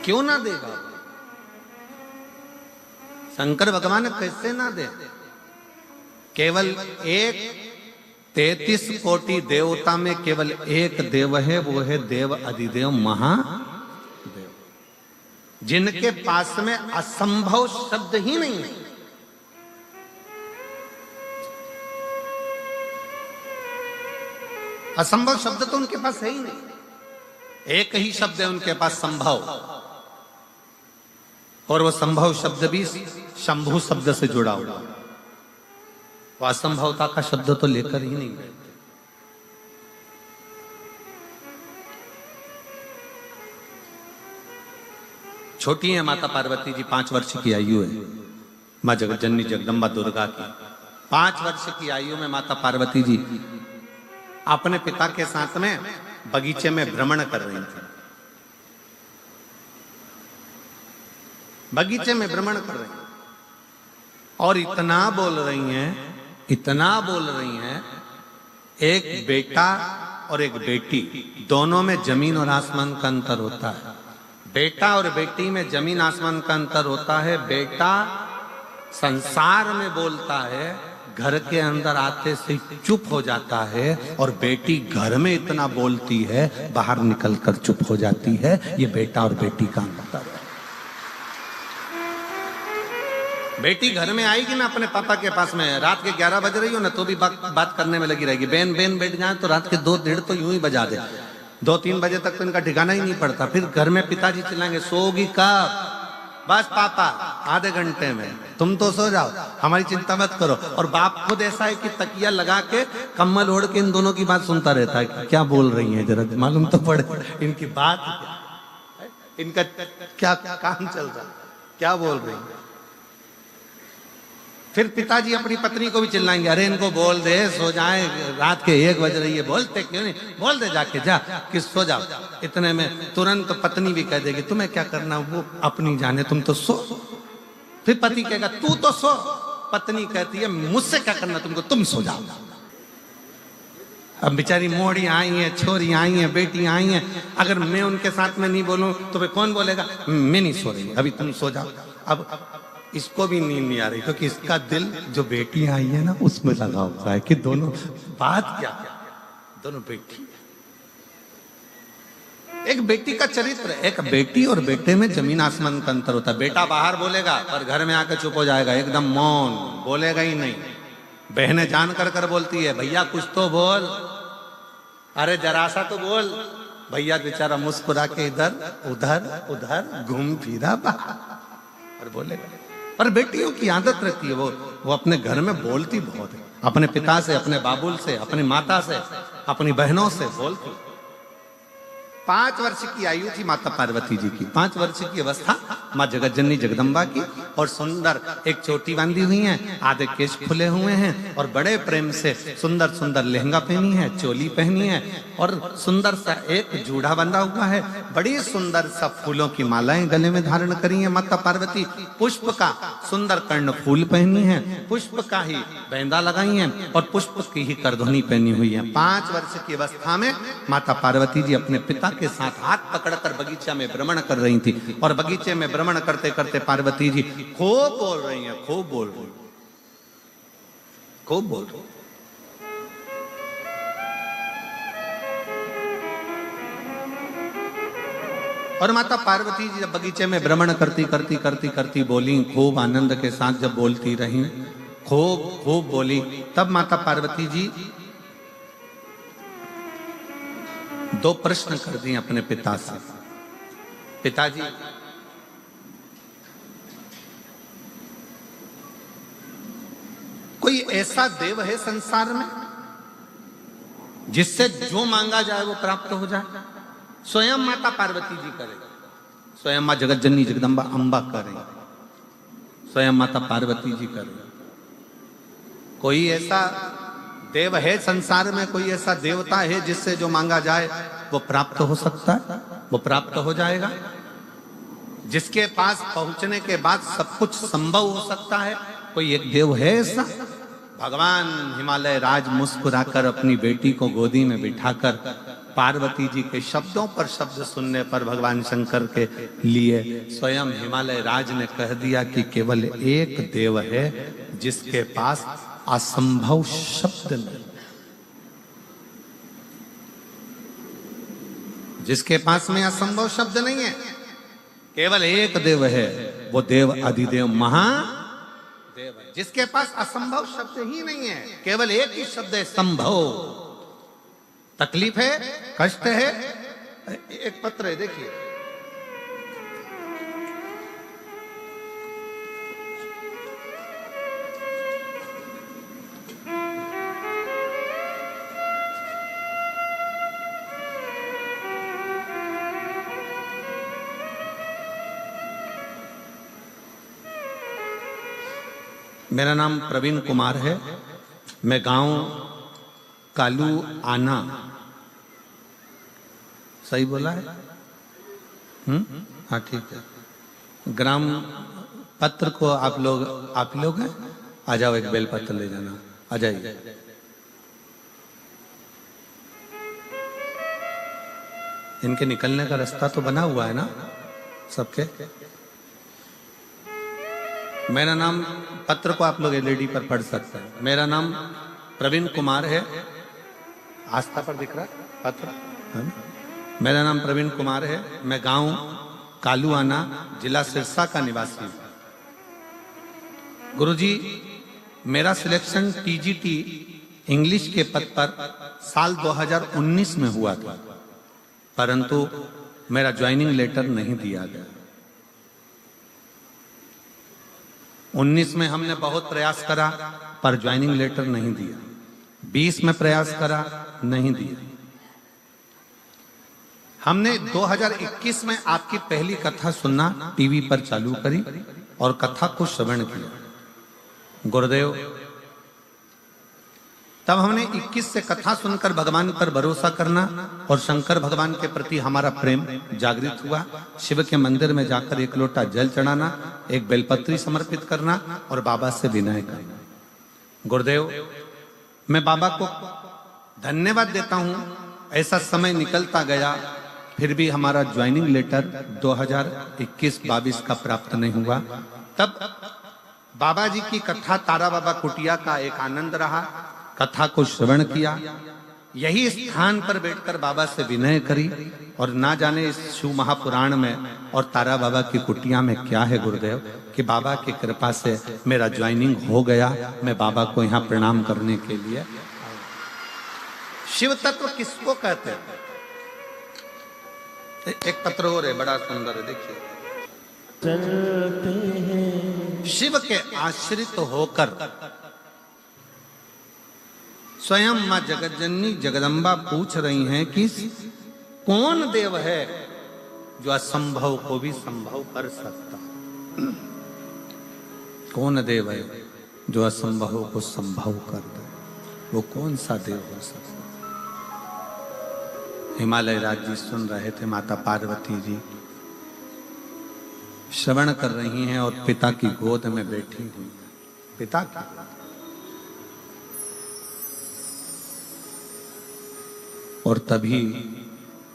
क्यों ना देगा? शंकर भगवान कैसे ना दे? केवल एक 33 कोटि देवता में केवल एक देव है, वो है देव अधिदेव महादेव, जिनके पास में असंभव शब्द ही नहीं है। असंभव शब्द तो उनके पास है ही नहीं। एक ही शब्द है उनके पास, संभव, और वो संभव शब्द भी शंभु शब्द से जुड़ा हुआ। वो असंभवता का शब्द तो लेकर ही नहीं गए। छोटी है माता पार्वती जी, 5 वर्ष की आयु है। माँ जगज्जननी जगदम्बा दुर्गा की 5 वर्ष की आयु में माता पार्वती जी अपने पिता के साथ में बगीचे में भ्रमण कर रही थी। बगीचे में भ्रमण कर रही हैं और इतना बोल रही हैं, इतना बोल रही हैं, एक बेटा और एक बेटी, दोनों में जमीन और आसमान का अंतर होता है। बेटा और बेटी में जमीन आसमान का अंतर होता है। बेटा संसार में बोलता है, घर के अंदर आते से चुप हो जाता है, और बेटी घर में इतना बोलती है, बाहर निकलकर चुप हो जाती है। ये बेटा और बेटी का अंतर है। बेटी घर में आएगी ना अपने पापा के पास में, रात के 11 बज रही हो ना तो भी बात करने में लगी रहेगी। बेन बेन बैठ जाए तो रात के 2-1:30 तो यूं ही बजा दे। 2-3 बजे तक तो इनका ठिकाना ही नहीं पड़ता। फिर घर में पिताजी चिल्लाएंगे, सोगी कब? बस पापा आधे घंटे में, तुम तो सो जाओ, हमारी चिंता मत करो। और बाप खुद ऐसा है कि तकिया लगा के कम्बल ओढ़ के इन दोनों की बात सुनता रहता है कि क्या बोल रही हैं, जरा मालूम तो पड़े इनकी बात, इनका क्या काम चल रहा, क्या बोल रही है। फिर पिताजी अपनी पत्नी को भी चिल्लाएंगे, अरे इनको बोल दे सो जाए, रात के 1 बज रही है, बोलते क्यों नहीं, बोल दे जाके, जा कि सो जाओ। इतने में तुरंत पत्नी भी कह देगी, तुम्हें क्या करना, वो अपनी जाने, तुम तो सो। फिर पति कहेगा, तू तो सो। पत्नी कहती है, मुझसे क्या करना तुमको, तुम सो जाओ। अब बेचारी मोड़ी आई हैं, छोरी आई हैं, बेटी आई हैं, अगर मैं उनके साथ में नहीं बोलूं तो फिर कौन बोलेगा मैं नहीं सो रही, अभी तुम सो जाओ। अब इसको भी नींद नहीं आ रही क्योंकि इसका दिल जो बेटी आई है ना उसमें लगा हुआ है कि दोनों बात क्या दोनों बेटी। एक बेटी का चरित्र, एक बेटी और बेटे में जमीन आसमान का अंतर होता है। बेटा बाहर बोलेगा पर घर में आकर चुप हो जाएगा, एकदम मौन, बोलेगा ही नहीं। बहनें जान कर बोलती है भैया कुछ तो बोल, अरे जरा सा तो बोल। भैया बेचारा मुस्कुरा के इधर उधर उधर घूम फिरा बाहर और बोलेगा। पर बेटियों की आदत रहती है, वो अपने घर में बोलती बहुत है, अपने पिता से, अपने बाबुल से, अपनी माता से, अपनी बहनों से बोलती। 5 वर्ष की आयु थी माता पार्वती जी की, 5 वर्ष की अवस्था माँ जगत जननी जगदम्बा की, और सुंदर एक चोटी बांधी हुई है, आधे केश खुले हुए हैं और बड़े प्रेम से सुंदर सुंदर लहंगा पहनी है, चोली पहनी है और सुंदर सा एक जूड़ा बंधा हुआ है। बड़ी सुंदर सा फूलों की मालाएं गले में धारण करी है माता पार्वती। पुष्प का सुंदर कर्ण फूल पहनी है, पुष्प का ही बैंदा लगाई है और पुष्प की ही करधुनी पहनी हुई है। 5 वर्ष की अवस्था में माता पार्वती जी अपने पिता के साथ हाथ पकड़कर बगीचा में भ्रमण कर रही थी और बगीचे में भ्रमण करते करते पार्वती जी खूब बोल रही हैं, खूब बोल रही, खूब बोल रही। और माता पार्वती जी जब बगीचे में भ्रमण करती बोली, खूब आनंद के साथ जब बोलती रही, खूब खूब बोली, तब माता पार्वती जी 2 प्रश्न कर दिए अपने पिता से। पिताजी, कोई ऐसा देव है संसार में जिससे जो मांगा जाए वो प्राप्त हो जाए? स्वयं माता पार्वती जी करे, स्वयं मां जगत जननी जगदम्बा अम्बा करे, स्वयं माता पार्वती जी करे। कोई ऐसा देव है संसार में, कोई ऐसा देवता है जिससे जो मांगा जाए वो प्राप्त हो सकता है, वो प्राप्त हो जाएगा, जिसके पास पहुंचने के बाद सब कुछ संभव हो सकता है? कोई एक देव है ऐसा? भगवान हिमालय राज मुस्कुराकर अपनी बेटी को गोदी में बिठाकर पार्वती जी के शब्दों पर शब्द सुनने पर भगवान शंकर के लिए स्वयं हिमालय राज ने कह दिया कि केवल एक देव है जिसके पास असंभव शब्द नहीं, जिसके पास में असंभव शब्द नहीं है। केवल एक देव है, वो देव अधिदेव महादेव है, जिसके पास असंभव शब्द ही नहीं है। केवल एक ही शब्द है, संभव। तकलीफ है, कष्ट है, एक पत्र है देखिए, मेरा नाम प्रवीण कुमार है, मैं गांव कालू आना, सही बोला है? हाँ ठीक है। ग्राम पत्र को आप लोग हैं, आ जाओ, एक बेल पत्र ले जाना, आ जाइए। इनके निकलने का रास्ता तो बना हुआ है ना सबके? मेरा नाम, पत्र को आप लोग एलईडी पर पढ़ सकते हैं। मेरा नाम प्रवीण कुमार है, आस्था पर दिख रहा है पत्र है? मेरा नाम प्रवीण कुमार है, मैं गांव कालूआना, जिला सिरसा का निवासी हूं। गुरुजी, मेरा सिलेक्शन टीजीटी इंग्लिश के पद पर साल 2019 में हुआ था, परंतु मेरा ज्वाइनिंग लेटर नहीं दिया गया। 19 में हमने बहुत प्रयास करा पर ज्वाइनिंग लेटर नहीं दिया। 20 में प्रयास करा, नहीं दिया। हमने 2021 में आपकी पहली कथा सुनना टीवी पर चालू करी और कथा को श्रवण किया। गुरुदेव, तब हमने 21 से कथा सुनकर भगवान पर भरोसा करना और शंकर भगवान के प्रति हमारा प्रेम जागृत हुआ। शिव के मंदिर में जाकर एक लोटा जल चढ़ाना, एक बेलपत्री समर्पित करना और बाबा से विनय करना। गुरुदेव, मैं बाबा को धन्यवाद देता हूं। ऐसा समय निकलता गया, फिर भी हमारा ज्वाइनिंग लेटर 2021-22 का प्राप्त नहीं हुआ। तब बाबा जी की कथा, तारा बाबा कुटिया का एक आनंद रहा, कथा को श्रवण किया। यही स्थान पर बैठकर बाबा से विनय करी, और ना जाने इस शिव महापुराण में और तारा बाबा की कुटिया में क्या है गुरुदेव, कि बाबा की कृपा से मेरा ज्वाइनिंग हो गया। मैं बाबा को यहाँ प्रणाम करने के लिए। शिव तत्व किसको कहते हैं? एक पत्र और है, बड़ा सुंदर है, देखिए। शिव के आश्रित होकर स्वयं मां जगतजननी जगदम्बा पूछ रही हैं कि कौन देव है जो असंभव को भी संभव कर सकता है? कौन देव है जो असंभव को संभव कर दे? वो कौन सा देव हो सकता है? हिमालय राज जी सुन रहे थे, माता पार्वती जी श्रवण कर रही हैं और पिता की गोद में बैठी हुई। पिता की, और तभी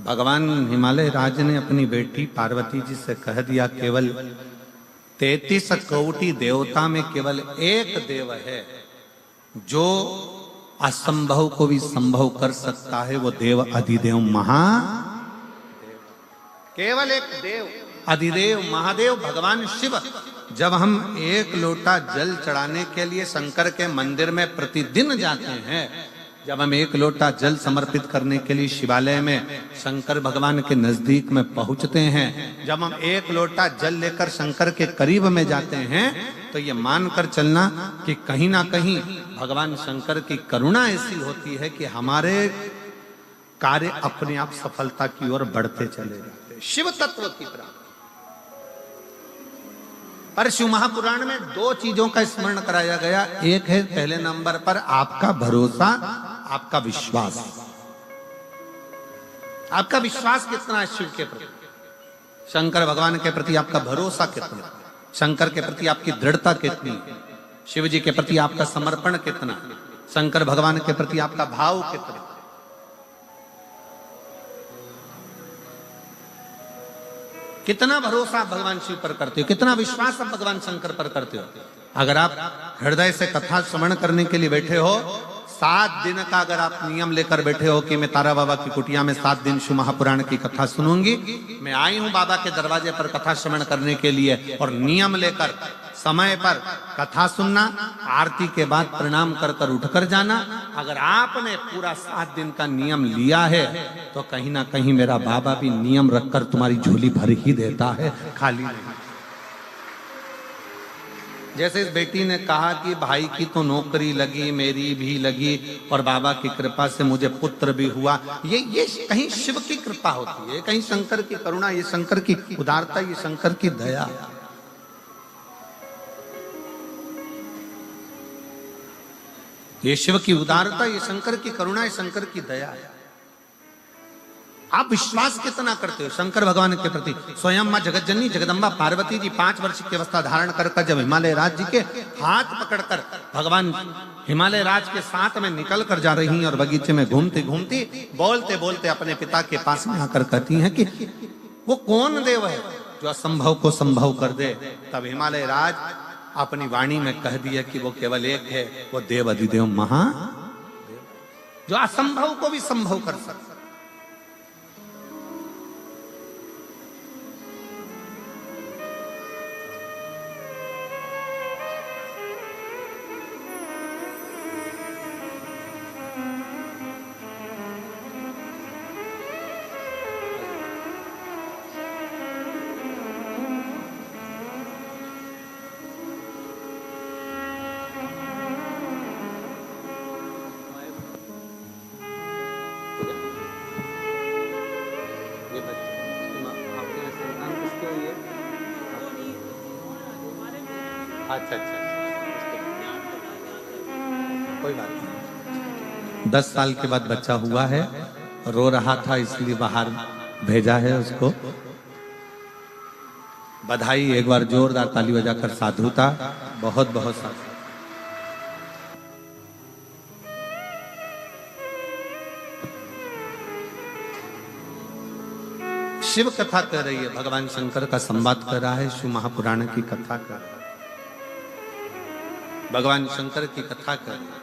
भगवान हिमालय राज ने अपनी बेटी पार्वती जी से कह दिया, केवल 33 कोटि देवता में केवल एक देव है जो असंभव को भी संभव कर सकता है, वो देव अधिदेव महादेव। केवल एक देव अधिदेव महादेव भगवान शिव। जब हम एक लोटा जल चढ़ाने के लिए शंकर के मंदिर में प्रतिदिन जाते हैं, जब हम एक लोटा जल समर्पित करने के लिए शिवालय में शंकर भगवान के नजदीक में पहुंचते हैं, जब हम एक लोटा जल लेकर शंकर के करीब में जाते हैं, तो ये मानकर चलना कि कहीं ना कहीं भगवान शंकर की करुणा ऐसी होती है कि हमारे कार्य अपने आप सफलता की ओर बढ़ते चले जाते। शिव तत्व की प्राप्ति। पर शिव महापुराण में 2 चीजों का स्मरण कराया गया। एक है पहले नंबर पर आपका भरोसा, आपका विश्वास। आपका विश्वास कितना है शिव के प्रति, शंकर भगवान के प्रति आपका भरोसा कितना, शंकर के प्रति आपकी दृढ़ता कितनी, शिव जी के प्रति आपका समर्पण कितना, शंकर भगवान के प्रति आपका भाव कितना। कितना भरोसा आप भगवान शिव पर करते हो, कितना विश्वास आप भगवान शंकर पर करते हो। अगर आप हृदय से कथा श्रवण करने के लिए बैठे हो, 7 दिन का अगर आप नियम लेकर बैठे हो कि मैं तारा बाबा की कुटिया में 7 दिन शिव महापुराण की कथा सुनूंगी, मैं आई हूं बाबा के दरवाजे पर कथा श्रवण करने के लिए, और नियम लेकर समय पर कथा सुनना, आरती के बाद प्रणाम कर कर उठकर जाना, अगर आपने पूरा 7 दिन का नियम लिया है, तो कहीं ना कहीं मेरा बाबा भी नियम रखकर तुम्हारी झोली भर ही देता है, खाली नहीं। जैसे इस बेटी ने कहा कि भाई की तो नौकरी लगी, मेरी भी लगी, और बाबा की कृपा से मुझे पुत्र भी हुआ। ये कहीं शिव की कृपा होती है, कहीं शंकर की करुणा, ये शंकर की उदारता, ये शंकर की दया। ये शिव की उदारता, ये शंकर की करुणा, ये शंकर की दया है। आप विश्वास कितना करते हो शंकर भगवान के प्रति? स्वयं मां जगतजननी जगदम्बा पार्वती जी 5 वर्ष की अवस्था धारण कर जब हिमालय राज जी के हाथ पकड़कर भगवान हिमालय राज के साथ में निकल कर जा रही हैं, और बगीचे में घूमती घूमती बोलते बोलते अपने पिता के पास में आकर कहती हैं कि वो कौन देव है जो असंभव को संभव कर दे। तब हिमालय राज अपनी वाणी में कह दिया कि वो केवल एक है, वो देव अधिदेव महादेव, जो असंभव को भी संभव कर सकता। अच्छा, कोई बात नहीं। 10 साल के बाद बच्चा हुआ है, रो रहा था इसलिए बाहर भेजा है उसको। बधाई, एक बार जोरदार ताली बजाकर साधुता। बहुत बहुत साधु। शिव कथा कर रही है, भगवान शंकर का संवाद कर रहा है, शिव महापुराण की कथा कर रहा है, भगवान शंकर की कथा कर रहा है।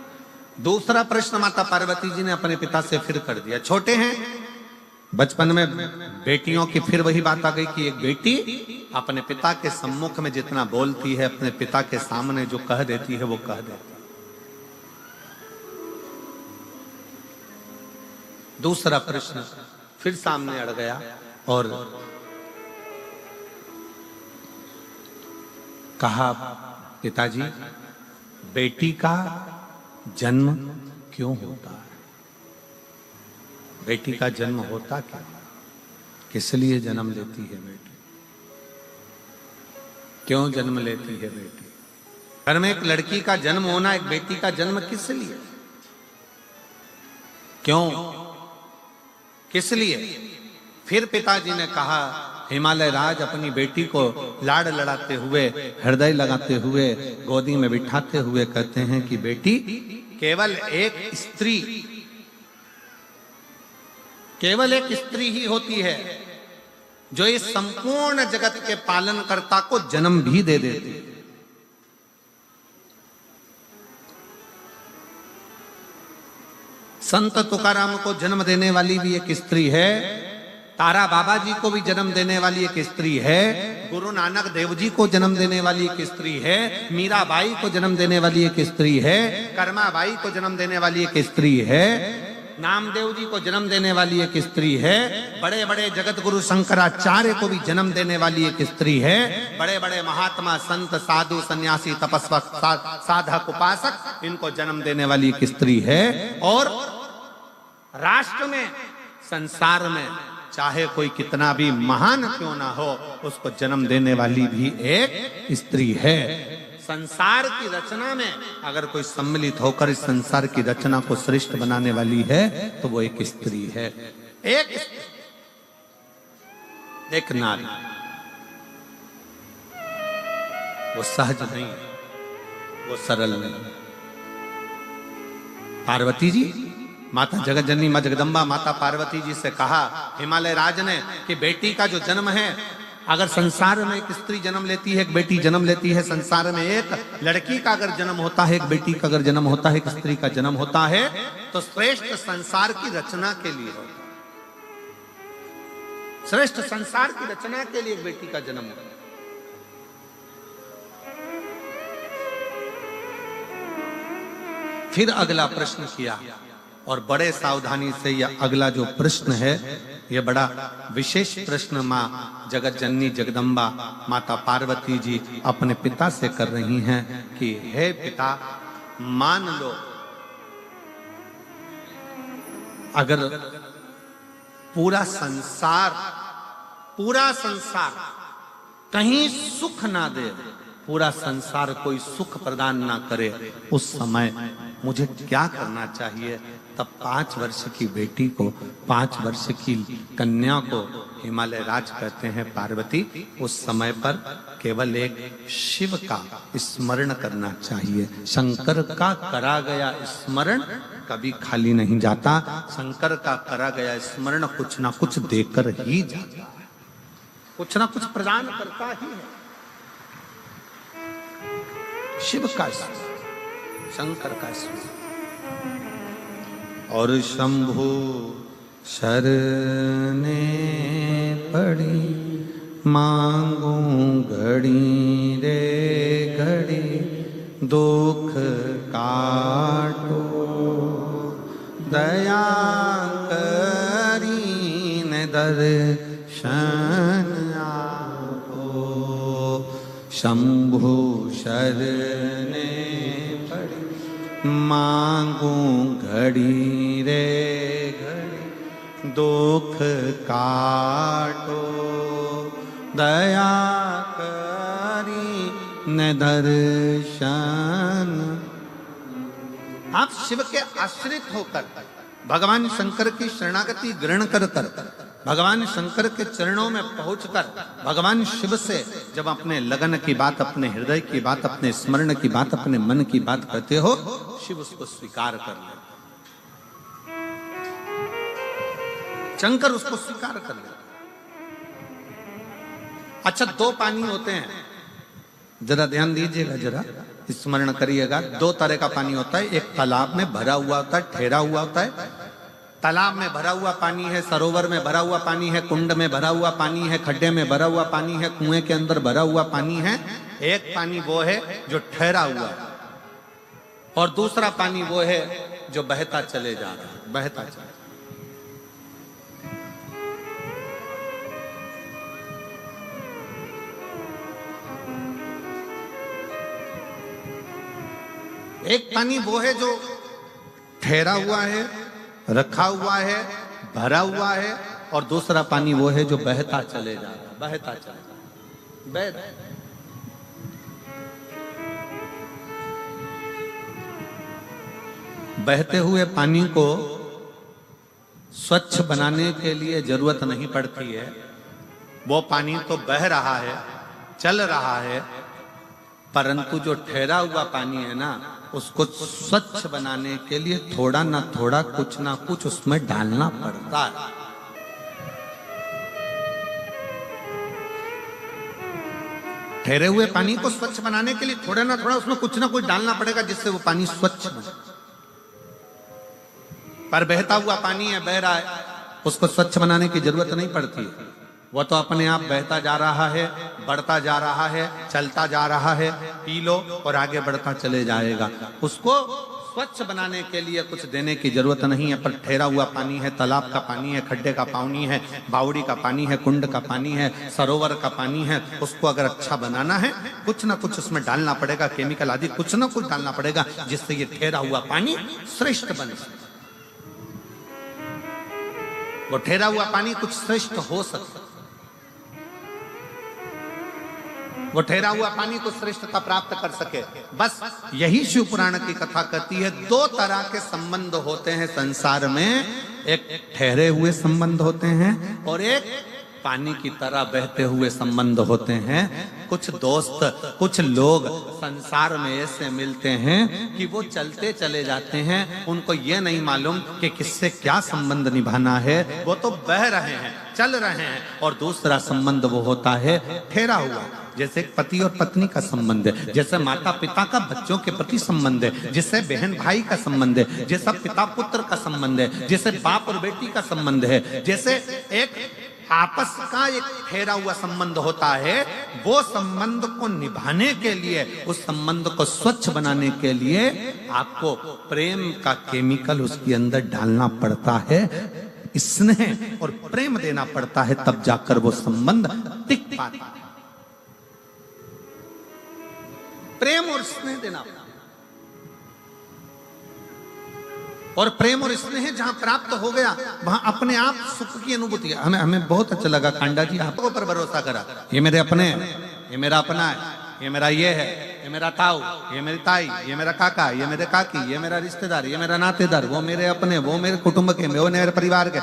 दूसरा प्रश्न माता पार्वती जी ने अपने पिता से फिर कर दिया। छोटे हैं, बचपन में बेटियों की फिर वही बात आ गई कि एक बेटी अपने पिता के सम्मुख में जितना बोलती है, अपने पिता के सामने जो कह देती है वो कह देती है। दूसरा प्रश्न फिर सामने अड़ गया और कहा, पिताजी बेटी का जन्म क्यों होता है? बेटी का जन्म होता क्या, किस लिए जन्म लेती है बेटी, क्यों जन्म लेती है बेटी? घर में एक लड़की का जन्म होना, एक बेटी का जन्म किस लिए, क्यों, किस लिए? फिर पिताजी ने कहा, हिमालय राज अपनी बेटी को लाड़ लड़ाते हुए, हृदय लगाते हुए, गोदी में बिठाते हुए कहते हैं कि बेटी केवल एक स्त्री, केवल एक स्त्री ही होती है जो इस संपूर्ण जगत के पालनकर्ता को जन्म भी दे देती है। संत तुकाराम को जन्म देने वाली भी एक स्त्री है, तारा बाबा जी को भी जन्म देने वाली एक स्त्री है, गुरु नानक देव जी को जन्म देने वाली एक स्त्री है, मीराबाई को जन्म देने वाली एक स्त्री है, कर्माबाई को जन्म देने वाली एक स्त्री है, नामदेव जी को जन्म देने वाली एक स्त्री है, बड़े बड़े जगत गुरु शंकराचार्य को भी जन्म देने वाली एक स्त्री है, बड़े बड़े महात्मा संत साधु सन्यासी तपस्वक साधक उपासक इनको जन्म देने वाली एक स्त्री है। और राष्ट्र में, संसार में चाहे कोई कितना भी महान क्यों ना हो, उसको जन्म देने वाली भी एक स्त्री है। संसार की रचना में अगर कोई सम्मिलित होकर इस संसार की रचना को श्रेष्ठ बनाने वाली है तो वो एक स्त्री है, एक नारी। वो सहज नहीं, वो सरल नहीं। पार्वती जी, माता जगत जननी मां जगदम्बा माता पार्वती जी से कहा हिमालय राज ने कि बेटी का जो जन्म है, अगर संसार में एक स्त्री जन्म लेती है, एक बेटी जन्म लेती है, संसार में एक लड़की का अगर जन्म होता है, एक बेटी का अगर जन्म होता है, एक स्त्री का जन्म होता है, तो श्रेष्ठ संसार की रचना के लिए होता है। श्रेष्ठ संसार की रचना के लिए एक बेटी का जन्म होता है। फिर अगला प्रश्न किया और बड़े सावधानी से यह अगला जो प्रश्न है, यह बड़ा विशेष प्रश्न मां जगत जननी जगदम्बा माता पार्वती जी अपने पिता से कर रही हैं कि हे पिता, मान लो अगर पूरा संसार कहीं सुख ना दे, पूरा संसार कोई सुख प्रदान ना करे, उस समय मुझे क्या करना चाहिए? तब 5 वर्ष की बेटी को, 5 वर्ष की कन्या को हिमालय राज कहते हैं, पार्वती उस समय पर केवल एक शिव का स्मरण करना चाहिए। शंकर का करा गया स्मरण कभी खाली नहीं जाता, शंकर का करा गया स्मरण कुछ ना कुछ देकर ही जाता है, कुछ ना कुछ प्रदान करता ही है। शिव का स्मरण, शंकर का स्मरण। और शंभु शरणे पड़ी, मांगू घड़ी रे घड़ी, दुख काटो दया करी न दर्शन आपो। शंभु शरणे पड़ी, मांगू घड़ी रे घड़ी, दुख काटो दया करी न दर्शन। आप शिव के आश्रित होकर भगवान शंकर की शरणागति ग्रहण कर भगवान शंकर के चरणों में पहुंचकर भगवान शिव से जब अपने लगन की बात, अपने हृदय की बात, अपने स्मरण की बात, अपने मन की बात कहते हो, शिव उसको स्वीकार कर ले, शंकर उसको स्वीकार कर ले। अच्छा, दो पानी होते हैं, जरा ध्यान दीजिएगा, जरा स्मरण करिएगा। दो तरह का पानी होता है, एक तालाब में भरा हुआ होता है, ठहरा हुआ होता है। तालाब में भरा हुआ पानी है, सरोवर में भरा हुआ पानी है, कुंड में भरा हुआ पानी है, खड्डे में भरा हुआ पानी है, कुएं के अंदर भरा हुआ पानी है। एक पानी वो है जो ठहरा हुआ है, और दूसरा पानी वो है जो बहता चले जा रहा है, बहता चले। एक पानी वो है जो ठहरा हुआ है, रखा हुआ है, भरा हुआ है, और दूसरा पानी वो है जो बहता चले जा रहा है, बहता चले जा रहा है। बहते हुए पानी को स्वच्छ बनाने के लिए जरूरत नहीं पड़ती है। वो पानी तो बह रहा है, चल रहा है, परंतु जो ठहरा हुआ पानी है ना, उसको स्वच्छ बनाने के लिए थोड़ा ना थोड़ा कुछ ना कुछ उसमें डालना पड़ता है। ठहरे हुए पानी को स्वच्छ बनाने के लिए थोड़ा ना थोड़ा उसमें कुछ ना कुछ डालना पड़ेगा, जिससे वो पानी स्वच्छ बने। पर बहता हुआ पानी है, बह रहा है, उसको स्वच्छ बनाने की जरूरत नहीं पड़ती है। वो तो अपने आप बहता जा रहा है, बढ़ता जा रहा है, चलता जा रहा है। पी लो और आगे बढ़ता चले जाएगा। उसको स्वच्छ बनाने के लिए कुछ देने की जरूरत नहीं है। पर ठहरा हुआ पानी है, तालाब का पानी है, खड्डे का पानी है, बावड़ी का पानी है, कुंड का पानी है, सरोवर का पानी है, उसको अगर अच्छा बनाना है, कुछ ना कुछ उसमें डालना पड़ेगा, केमिकल आदि कुछ ना कुछ डालना पड़ेगा, जिससे ये ठहरा हुआ पानी श्रेष्ठ बन सके। वो ठहरा हुआ पानी कुछ श्रेष्ठ हो सकता, वो ठहरा हुआ पानी को श्रेष्ठता प्राप्त कर सके। बस यही शिव पुराण की कथा कहती है। दो तरह के संबंध होते हैं संसार में, एक ठहरे हुए संबंध होते हैं और एक पानी की तरह बहते हुए संबंध होते हैं। कुछ दोस्त, कुछ लोग संसार में ऐसे मिलते हैं कि वो चलते चले जाते हैं, उनको ये नहीं मालूम कि किससे क्या संबंध निभाना है। वो तो बह रहे हैं, चल रहे हैं। और दूसरा संबंध वो होता है ठहरा हुआ, जैसे पति और पत्नी का संबंध है, जैसे माता पिता का बच्चों के प्रति संबंध है, जैसे बहन भाई का संबंध है, जैसा पिता पुत्र का संबंध है, जैसे बाप और बेटी का संबंध है, जैसे एक आपस का एक ठहरा हुआ संबंध होता है। वो संबंध को निभाने के लिए, उस संबंध को स्वच्छ बनाने के लिए आपको प्रेम का केमिकल उसके अंदर डालना पड़ता है, स्नेह और प्रेम देना पड़ता है, तब जाकर वो संबंध टिक पाता है। प्रेम और स्नेह देना, और प्रेम और स्नेह जहां प्राप्त हो गया, वहां अपने आप सुख की अनुभूति है। हमें बहुत अच्छा लगा कांडा जी आपको पर भरोसा करा। ये मेरे अपने हैं, ये मेरा अपना है, ये मेरा ये है, ये मेरा ताऊ, ये मेरी ताई, ये मेरा काका, ये मेरे काकी, ये मेरा रिश्तेदार, ये मेरा नातेदार, वो मेरे अपने, वो मेरे कुटुंब के, वो मेरे परिवार के।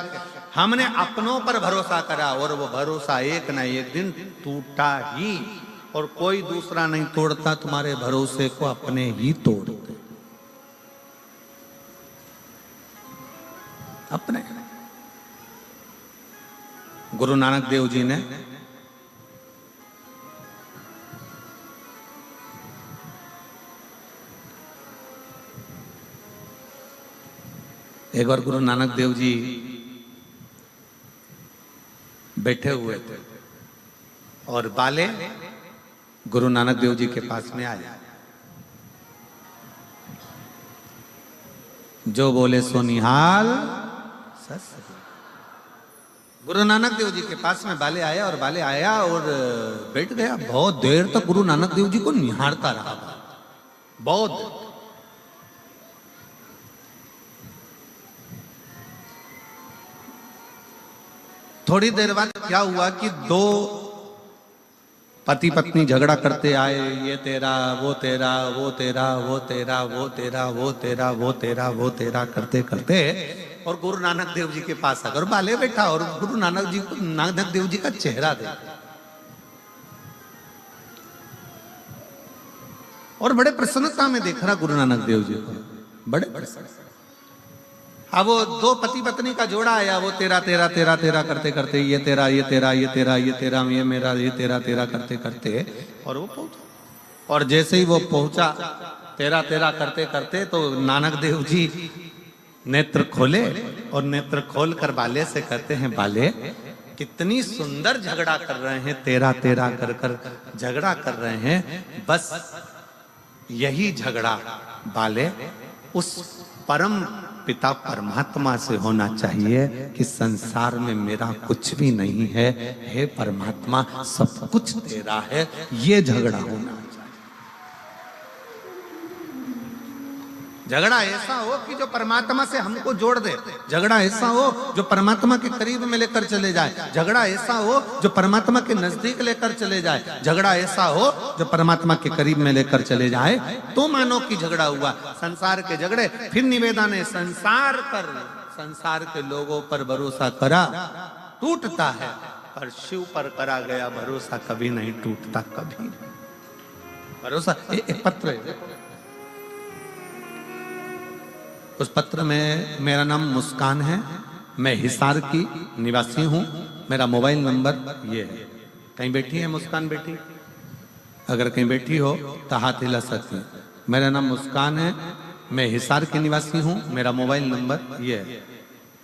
हमने अपनों पर भरोसा करा और वो भरोसा एक ना एक दिन टूटा ही, और कोई दूसरा नहीं तोड़ता तुम्हारे भरोसे को, अपने ही तोड़ते, अपने। गुरु नानक देव जी ने एक बार गुरु नानक देव जी बैठे हुए थे और बाले गुरु नानक देव जी के पास में आए। जो बोले सो निहाल सस। गुरु नानक देव जी के पास में बाले आया, और बाले आया और बैठ गया। बहुत देर तक गुरु नानक देव जी को निहारता रहा, बहुत देर। थोड़ी देर बाद क्या हुआ कि दो पति पत्नी झगड़ा करते आए, ये तेरा, वो तेरा, वो तेरा, वो तेरा, वो तेरा, वो तेरा, वो तेरा, वो तेरा करते करते, और गुरु नानक देव जी के पास आकर बाले बैठा और गुरु नानक देव जी का चेहरा देखा और बड़े प्रसन्नता में देख रहा गुरु नानक देव जी को, बड़े प्रसन्न। अब वो दो पति पत्नी का जोड़ा आया, वो तेरा तेरा तेरा तेरा करते करते ये तेरा ये तेरा ये तेरा ये तेरा ये मेरा ये तेरा तेरा करते करते और वो पहुंचा। और जैसे ही वो पहुंचा तेरा तेरा करते करते तो नानक देव जी नेत्र खोले और नेत्र खोल कर बाले से कहते हैं, बाले कितनी सुंदर झगड़ा कर रहे हैं, तेरा तेरा कर कर झगड़ा कर रहे हैं। बस यही झगड़ा बाले उस परम पिता परमात्मा से होना चाहिए कि संसार में मेरा कुछ भी नहीं है, हे परमात्मा सब कुछ तेरा है, ये झगड़ा होना चाहिए। झगड़ा ऐसा हो कि जो परमात्मा से हमको जोड़ दे, झगड़ा ऐसा हो जो परमात्मा के करीब में लेकर चले जाए, झगड़ा ऐसा हो जो परमात्मा के नजदीक लेकर चले जाए, झगड़ा ऐसा हो जो परमात्मा के करीब में लेकर चले जाए, तो मानो कि झगड़ा हुआ। संसार के झगड़े, फिर निवेदन है, संसार के लोगों पर भरोसा करा टूटता है, पर शिव पर करा गया भरोसा कभी नहीं टूटता, कभी भरोसा। एक पत्र है, उस पत्र में मेरा नाम मुस्कान है, मैं हिसार की निवासी हूँ, मेरा मोबाइल नंबर ये है। कहीं बैठी है मुस्कान बेटी? अगर कहीं बैठी हो तो हाथ हिला सकती है। मेरा नाम मुस्कान है, मैं हिसार की निवासी हूँ, मेरा मोबाइल नंबर ये है।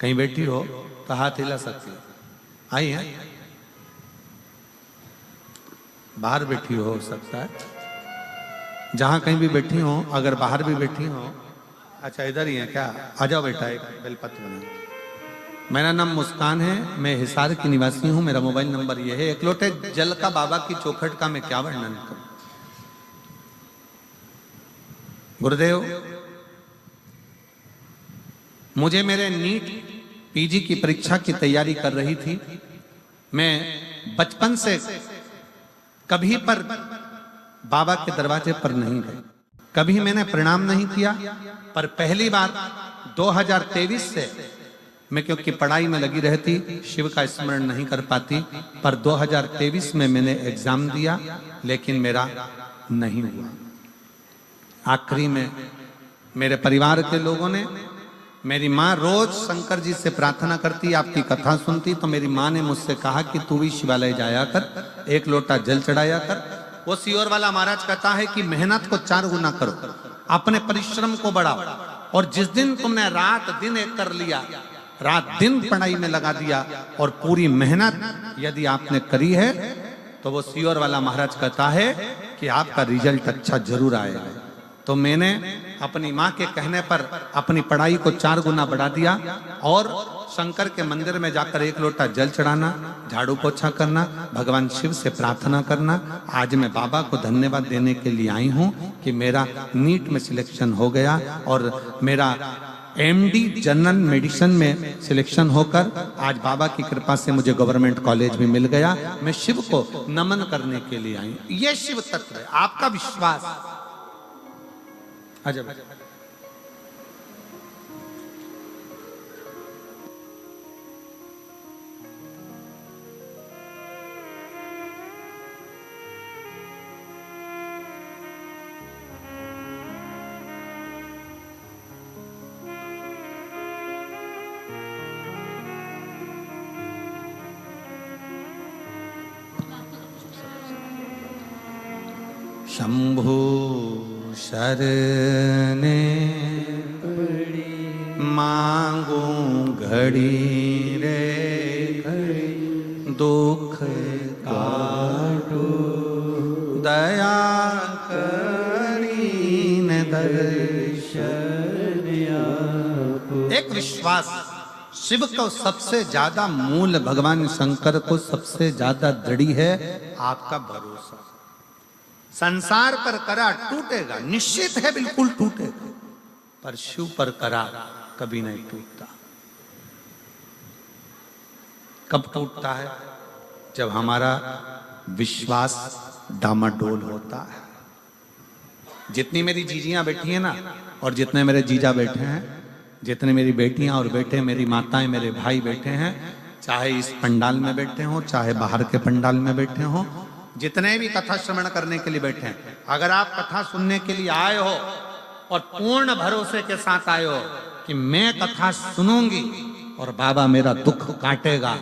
कहीं बैठी हो तो हाथ हिला सकती है। आई है? बाहर बैठी हो सकता है, जहां कहीं भी बैठी हो, अगर बाहर भी बैठी हो। अच्छा इधर ही है क्या? आ जाओ बेटा, एक बेलपत्र बना। मेरा नाम मुस्कान है, मैं हिसार की निवासी हूँ, मेरा मोबाइल नंबर यह है। एक लोटे जल का बाबा की चौखट का मैं क्या वर्णन करूं। गुरुदेव, मुझे मेरे नीट पीजी की परीक्षा की तैयारी कर रही थी। मैं बचपन से कभी पर बाबा के दरवाजे पर नहीं गई, कभी मैंने प्रणाम नहीं किया। पर पहली बार 2023 से मैं, क्योंकि पढ़ाई में लगी रहती, शिव का स्मरण नहीं कर पाती, पर 2023 में मैंने एग्जाम दिया, लेकिन मेरा नहीं हुआ। आखिरी में मेरे परिवार के लोगों ने, मेरी माँ रोज शंकर जी से प्रार्थना करती, आपकी कथा सुनती, तो मेरी माँ ने मुझसे कहा कि तू भी शिवालय जाया कर, एक लोटा जल चढ़ाया कर। वो सियोर वाला महाराज कहता है कि मेहनत को 4 गुना करो, अपने परिश्रम को बढ़ाओ, और जिस दिन तुमने रात दिन एक कर लिया, रात दिन पढ़ाई में लगा दिया और पूरी मेहनत यदि आपने करी है, तो वो सियोर वाला महाराज कहता है कि आपका रिजल्ट अच्छा जरूर आएगा। तो मैंने अपनी माँ के कहने पर अपनी पढ़ाई को 4 गुना बढ़ा दिया और शंकर के मंदिर में जाकर एक लोटा जल चढ़ाना, झाड़ू पोछा करना, भगवान शिव से प्रार्थना करना। आज मैं बाबा को धन्यवाद देने के लिए आई हूँ कि मेरा नीट में सिलेक्शन हो गया और मेरा MD जनरल मेडिसिन में सिलेक्शन होकर आज बाबा की कृपा से मुझे गवर्नमेंट कॉलेज भी मिल गया। मैं शिव को नमन करने के लिए आई हूँ। ये शिव तत्व है, आपका विश्वास। अजब शंभु शरणे मांगू घड़ी रे, दुख काटो दया करीन दर्शन। एक विश्वास, शिव को सबसे ज्यादा मूल, भगवान शंकर को सबसे ज्यादा दृढ़ है आपका भरोसा। संसार पर करा टूटेगा, निश्चित है, बिल्कुल टूटेगा, पर शिव पर करा कभी नहीं टूटता। कब टूटता है? जब हमारा विश्वास डामाडोल होता है। जितनी मेरी जीजियां बैठी हैं ना, और जितने मेरे जीजा बैठे हैं, जितने मेरी बेटियां और बेटे, मेरी माताएं, मेरे भाई बैठे हैं, चाहे इस पंडाल में बैठे हों, चाहे बाहर के पंडाल में बैठे हों, जितने भी कथा श्रवण करने के लिए बैठे हैं, अगर आप कथा सुनने के लिए आए हो और पूर्ण भरोसे के साथ आए हो, कि मैं कथा सुनूंगी और बाबा मेरा दुख काटेगा,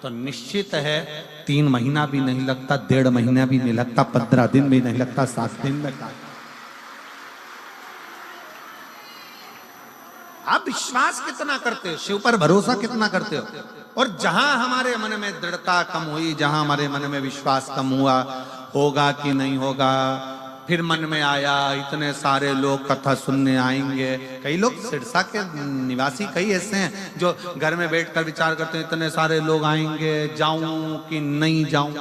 तो निश्चित है 3 महीना भी नहीं लगता, 1.5 महीना भी नहीं लगता, 15 दिन भी नहीं लगता, 7 दिन में काट। आप विश्वास कितना करते हो, शिव पर भरोसा कितना करते हो? और जहां हमारे मन में दृढ़ता कम हुई, जहां हमारे मन में विश्वास कम हुआ, होगा कि नहीं होगा, फिर मन में आया इतने सारे लोग कथा सुनने आएंगे। कई लोग सिरसा के निवासी कई ऐसे हैं जो घर में बैठकर विचार करते हैं इतने सारे लोग आएंगे, जाऊं कि नहीं जाऊं।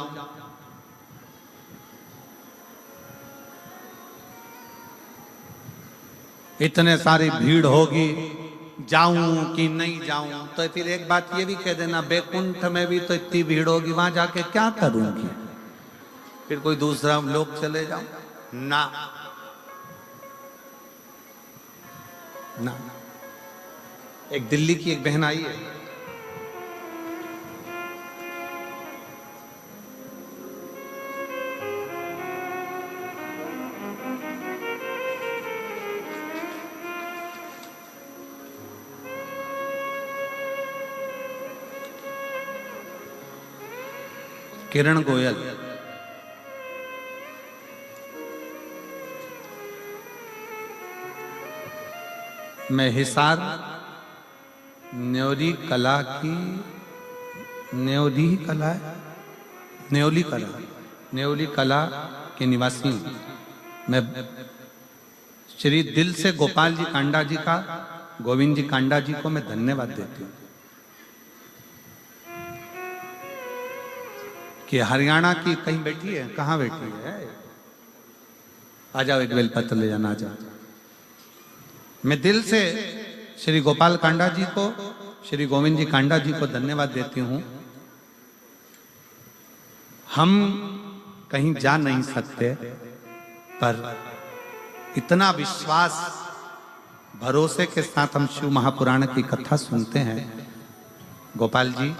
इतने सारी भीड़ होगी, जाऊं कि नहीं जाऊं। तो फिर एक बात ये भी कह देना, बैकुंठ में भी तो इतनी भीड़ होगी, वहां जाके क्या करूंगी? फिर कोई दूसरा लोग चले जाऊं ना ना। एक दिल्ली की एक बहन आई है, किरण गोयल। मैं हिसार न्योली कला की न्योली कला के निवासी हूं। मैं श्री दिल से गोपाल जी कांडा जी का, गोविंद जी कांडा जी को मैं धन्यवाद देती हूँ कि हरियाणा की कहीं बैठी है, कहाँ बैठी है, आ जाओ, एक बेलपत्र ले जाना, आ जाओ। मैं दिल से श्री गोपाल कांडा जी को, श्री गोविंद जी कांडा जी को धन्यवाद देती हूँ। हम कहीं जा नहीं सकते, पर इतना विश्वास भरोसे के साथ हम शिव महापुराण की कथा सुनते हैं। गोपाल जी,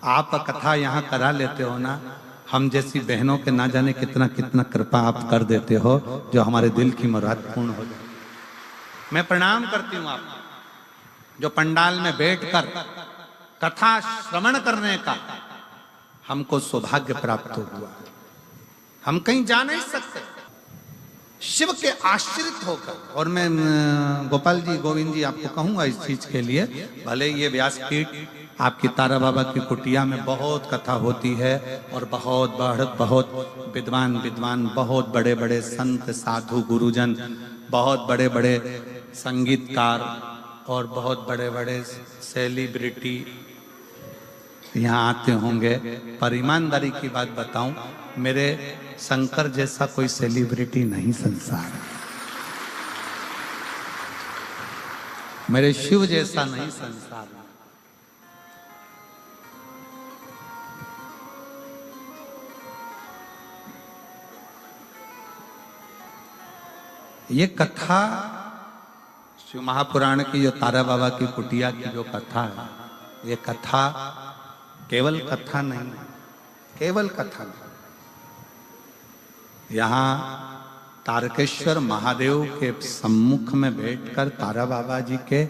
आप कथा यहाँ करा लेते हो ना, हम जैसी बहनों के ना जाने कितना कितना कृपा आप कर देते हो, जो हमारे दिल की मुराद पूर्ण हो जाए। मैं प्रणाम करती हूँ आपको, जो पंडाल में बैठकर कथा श्रवण करने का हमको सौभाग्य प्राप्त हुआ। हम कहीं जा नहीं सकते, शिव के आश्रित होकर। और मैं गोपाल जी, गोविंद जी, आपको कहूंगा इस चीज के लिए, भले ये व्यासपीठ आपकी तारा बाबा की कुटिया में बहुत कथा होती है, और बहुत विद्वान बहुत बड़े बड़े संत साधु गुरुजन, बहुत बड़े बड़े संगीतकार और बहुत बड़े बड़े सेलिब्रिटी यहाँ आते होंगे। पर ईमानदारी की बात बताऊं, मेरे शंकर जैसा कोई सेलिब्रिटी नहीं संसार में, मेरे शिव जैसा नहीं संसार में। ये कथा शिव महापुराण की, जो तारा बाबा की कुटिया की जो कथा है, ये कथा केवल कथा नहीं, केवल कथा नहीं। यहाँ तारकेश्वर महादेव के सम्मुख में बैठकर, तारा बाबा जी के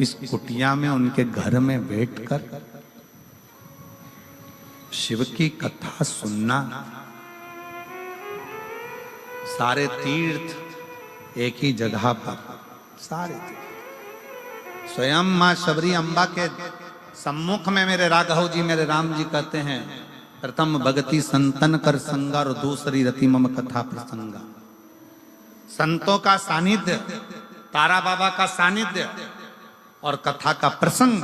इस कुटिया में, उनके घर में बैठकर शिव की कथा सुनना, सारे तीर्थ एक ही जगह पर, सारे स्वयं मां शबरी अम्बा के सम्मुख में मेरे राघव जी, मेरे राम जी कहते हैं, प्रथम भगति संतन कर संगा और दूसरी रति मम कथा प्रसंगा। संतों का सानिध्य, तारा बाबा का सानिध्य और कथा का प्रसंग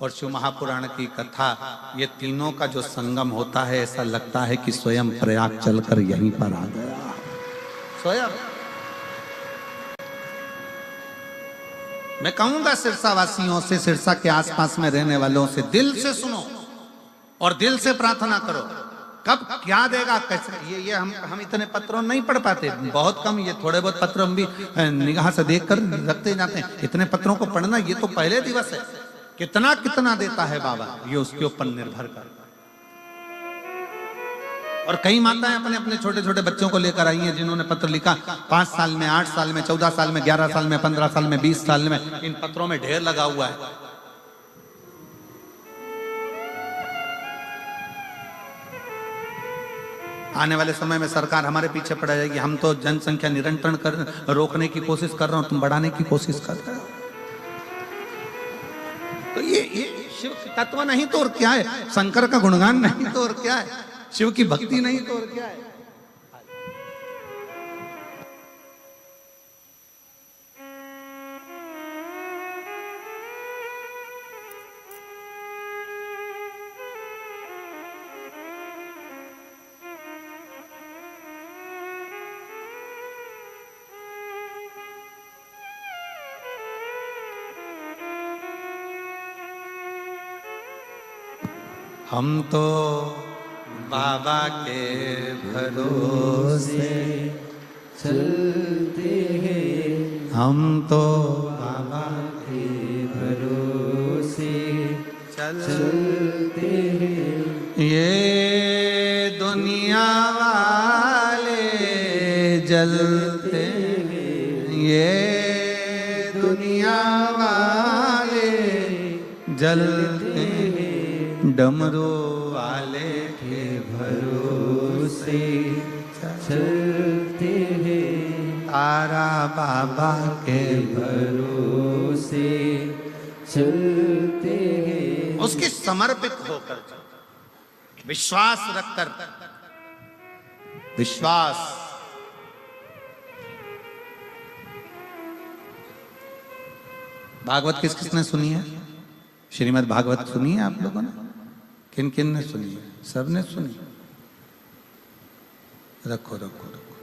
और शिव महापुराण की कथा, ये तीनों का जो संगम होता है, ऐसा लगता है कि स्वयं प्रयाग चलकर यहीं पर आ गया। स्वयं मैं कहूंगा सिरसा वासियों से, सिरसा के आसपास में रहने वालों से, दिल से सुनो और दिल से प्रार्थना करो। कब क्या देगा, कैसे, ये हम इतने पत्रों नहीं पढ़ पाते, बहुत कम, ये थोड़े बहुत पत्र हम भी निगाह से देखकर रखते जाते हैं। इतने पत्रों को पढ़ना, ये तो पहले दिवस है। कितना कितना देता है बाबा, ये उसके ऊपर निर्भर कर। और कई माताएं अपने अपने छोटे छोटे बच्चों को लेकर आई हैं जिन्होंने पत्र लिखा 5 साल में, 8 साल में, 14 साल में, 11 साल में, 15 साल में, 20 साल में। इन पत्रों में ढेर लगा हुआ है। आने वाले समय में सरकार हमारे पीछे पड़ जाएगी। हम तो जनसंख्या नियंत्रण रोकने की कोशिश कर रहे हो, तुम बढ़ाने की कोशिश कर रहे हो। तो ये शिव तत्व नहीं तो और क्या है? शंकर का गुणगान नहीं तो और क्या है? शिव की भक्ति नहीं तो और क्या है? हम तो बाबा के भरोसे चलते हैं, हम तो बाबा के भरोसे चलते हैं। ये दुनिया वाले जलते हैं, ये दुनिया वाले जलते हैं, डमरू वाले के भरोसे चलते हैं, तारा बाबा के भरोसे चलते हैं। उसके समर्पित होकर, विश्वास रखकर, विश्वास। भागवत किस किसने सुनी है? श्रीमद् भागवत सुनी है आप लोगों ने? किन किन ने सुनी है? सबने सुनी। रखो रखो रखो।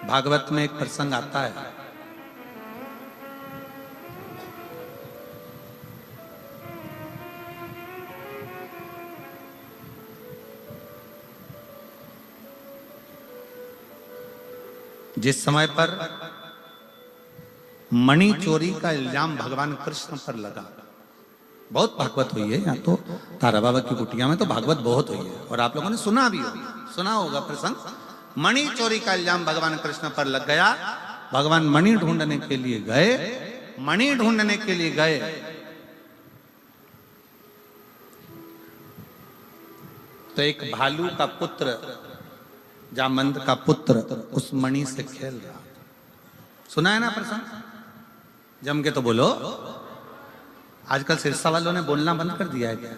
भागवत में एक प्रसंग आता है, जिस समय पर मणि चोरी का इल्जाम भगवान कृष्ण पर लगा। बहुत भागवत हुई है यहाँ तो, तारा बाबा की कुटिया में तो भागवत बहुत हुई है और आप लोगों ने सुना भी होगा, सुना होगा प्रसंग। मणि चोरी का इल्जाम भगवान कृष्ण पर लग गया। भगवान मणि ढूंढने के लिए गए, मणि ढूंढने के लिए गए तो एक भालू का पुत्र, जामवंत का पुत्र उस मणि से खेल रहा। सुना है ना प्रसंग? जम के तो बोलो। आजकल सिरसा वालों ने बोलना बंद कर दिया है क्या?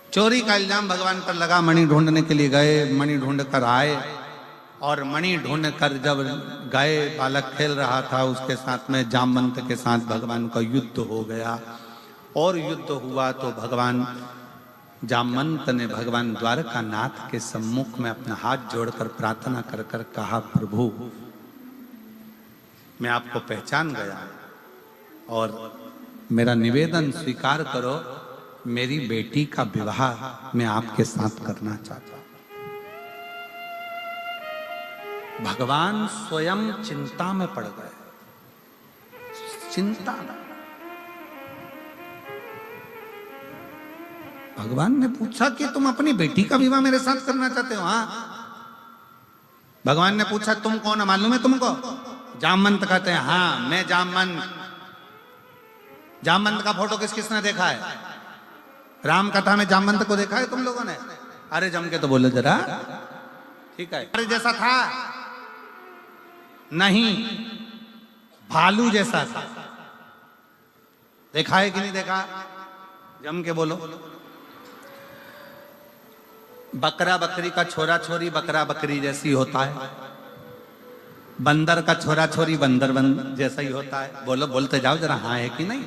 चोरी का इल्जाम भगवान पर लगा। मणि ढूंढने के लिए गए, मणि ढूंढ कर आए और मणि ढूंढ कर जब गए, बालक खेल रहा था उसके साथ में, जामवंत के साथ भगवान का युद्ध हो गया। और युद्ध हुआ तो भगवान जामवंत ने भगवान द्वारकानाथ के सम्मुख में अपना हाथ जोड़कर प्रार्थना कर कर कहा, प्रभु मैं आपको पहचान गया और मेरा निवेदन स्वीकार करो, मेरी बेटी का विवाह मैं आपके साथ करना चाहता हूं। भगवान स्वयं चिंता में पड़ गए, चिंता में। भगवान ने पूछा कि तुम अपनी बेटी का विवाह मेरे साथ करना चाहते हो? हाँ। भगवान ने पूछा तुम कौन है, मालूम है तुमको? जामवंत कहते हैं हाँ मैं जामवंत। जामवंत का फोटो किस किसने देखा है? राम कथा में जामवंत को देखा है तुम लोगों ने? अरे जम के तो बोलो जरा। ठीक है। अरे जैसा था नहीं, भालू जैसा था। देखा है कि नहीं देखा? जम के बोलो। बकरा बकरी का छोरा छोरी बकरा बकरी जैसी होता है, बंदर का छोरा छोरी बंदर जैसा ही होता है। बोलो, बोलते जाओ जरा, हाँ है कि नहीं?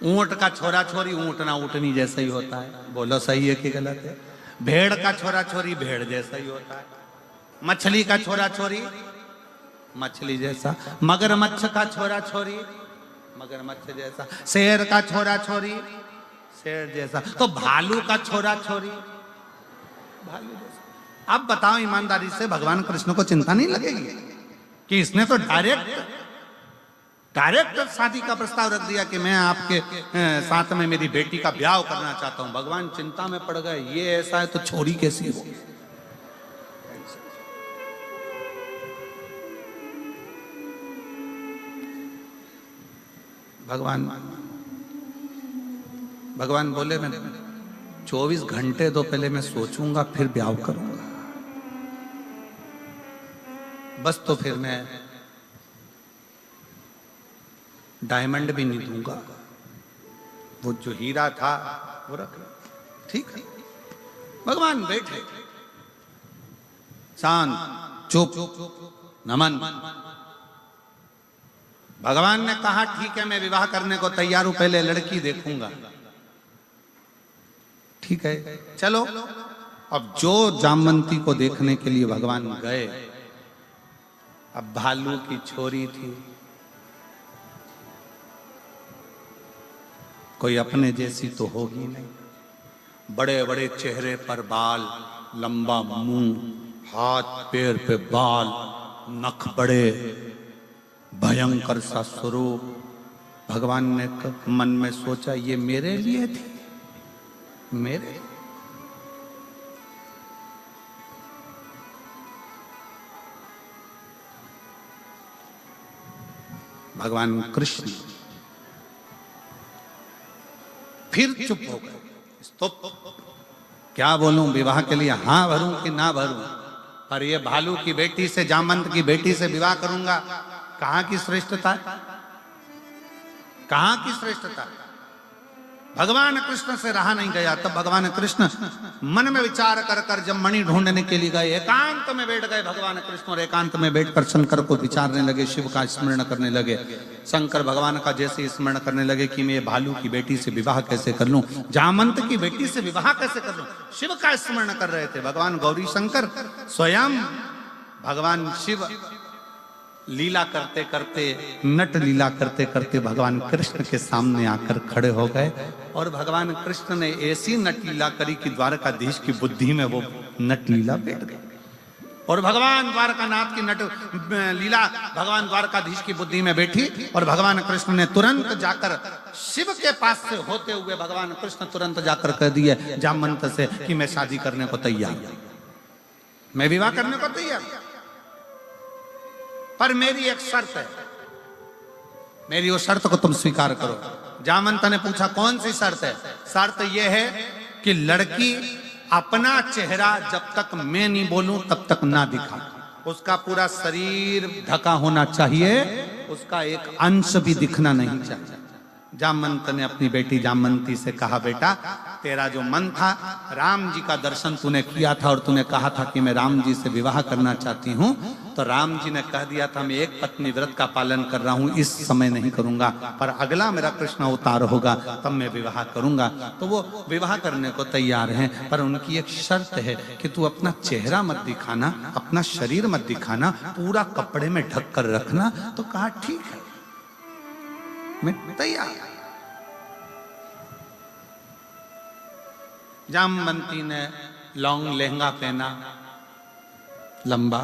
ऊंट का छोरा छोरी ऊंटना ऊंटनी जैसा ही होता है। बोलो सही है कि गलत है? भेड़ का छोरा छोरी भेड़ जैसा ही होता है। मछली का छोरा छोरी मछली जैसा। मगरमच्छ का छोरा छोरी मगरमच्छ जैसा। शेर का छोरा छोरी शेर जैसा। तो भालू का छोरा छोरी भालू जैसा। अब बताओ ईमानदारी से, भगवान कृष्ण को चिंता नहीं लगेगी कि इसने तो डायरेक्ट शादी का प्रस्ताव रख दिया कि मैं आपके साथ में मेरी बेटी का ब्याह करना चाहता हूं। भगवान चिंता में पड़ गए, ये ऐसा है तो छोरी कैसी हो। भगवान बोले मैं 24 घंटे दो, पहले मैं सोचूंगा फिर ब्याह करूंगा। बस तो फिर मैं डायमंड भी नहीं दूंगा, वो जो हीरा था वो रख लो। ठीक है। भगवान बैठे शांत चुप नमन। भगवान ने कहा ठीक है मैं विवाह करने को तैयार हूं, पहले लड़की देखूंगा। ठीक है चलो। अब जो जामवंती को देखने के लिए भगवान गए, अब भालू की छोरी थी, कोई अपने जैसी तो होगी नहीं। बड़े बड़े चेहरे पर बाल, लंबा मुंह, हाथ पैर पे बाल, नख बड़े, भयंकर सा स्वरूप। भगवान ने मन में सोचा ये मेरे लिए थी, मेरे। भगवान कृष्ण फिर चुप हो गए। तो क्या बोलूं, विवाह के लिए हाँ भरूं कि ना भरूं? पर ये भालू की बेटी से, जामवंत की बेटी से विवाह करूंगा, कहां की श्रेष्ठता है, कहां की श्रेष्ठता। भगवान कृष्ण से रहा नहीं गया। तब भगवान कृष्ण मन में विचार कर कर जब मणि ढूंढने के लिए गए, एकांत में बैठ गए भगवान कृष्ण, और एकांत में बैठकर शंकर को विचारने लगे, शिव का स्मरण करने लगे। शंकर भगवान का जैसे स्मरण करने लगे कि मैं ये भालू की बेटी से विवाह कैसे कर लूं, जामवंत की बेटी से विवाह कैसे कर लूं, शिव का स्मरण कर रहे थे। भगवान गौरी शंकर स्वयं भगवान शिव लीला करते करते, नट लीला करते करते भगवान कृष्ण के सामने आकर खड़े हो गए। और भगवान कृष्ण ने ऐसी नट लीला करी कि द्वारकाधीश की बुद्धि में वो नट लीला बैठ गई। और भगवान द्वारकानाथ की नट लीला भगवान द्वारकाधीश की बुद्धि में बैठी। और भगवान कृष्ण ने तुरंत जाकर शिव के पास से होते हुए भगवान कृष्ण तुरंत जाकर कह दिए जामवंत से कि मैं शादी करने को तैयार हूं, मैं विवाह करने को तैयार हूं, पर मेरी एक शर्त है, मेरी वो शर्त को तुम स्वीकार करो। जामवंत ने पूछा कौन सी शर्त है? शर्त यह है कि लड़की अपना चेहरा जब तक मैं नहीं बोलूं तब तक ना दिखा, उसका पूरा शरीर ढका होना चाहिए, उसका एक अंश भी दिखना नहीं चाहिए। जामवंत ने अपनी बेटी जामवंती से कहा बेटा तेरा जो मन था, राम जी का दर्शन तूने किया था और तूने कहा था कि मैं राम जी से विवाह करना चाहती हूँ, तो राम जी ने कह दिया था मैं एक पत्नी व्रत का पालन कर रहा हूँ, इस समय नहीं करूंगा, पर अगला मेरा कृष्ण अवतार होगा तब मैं विवाह करूंगा। तो वो विवाह करने को तैयार हैं, पर उनकी एक शर्त है कि तू अपना चेहरा मत दिखाना, अपना शरीर मत दिखाना, पूरा कपड़े में ढक कर रखना। तो कहा ठीक है मैं तैयार। जामवंती ने लॉन्ग लहंगा पहना, लंबा,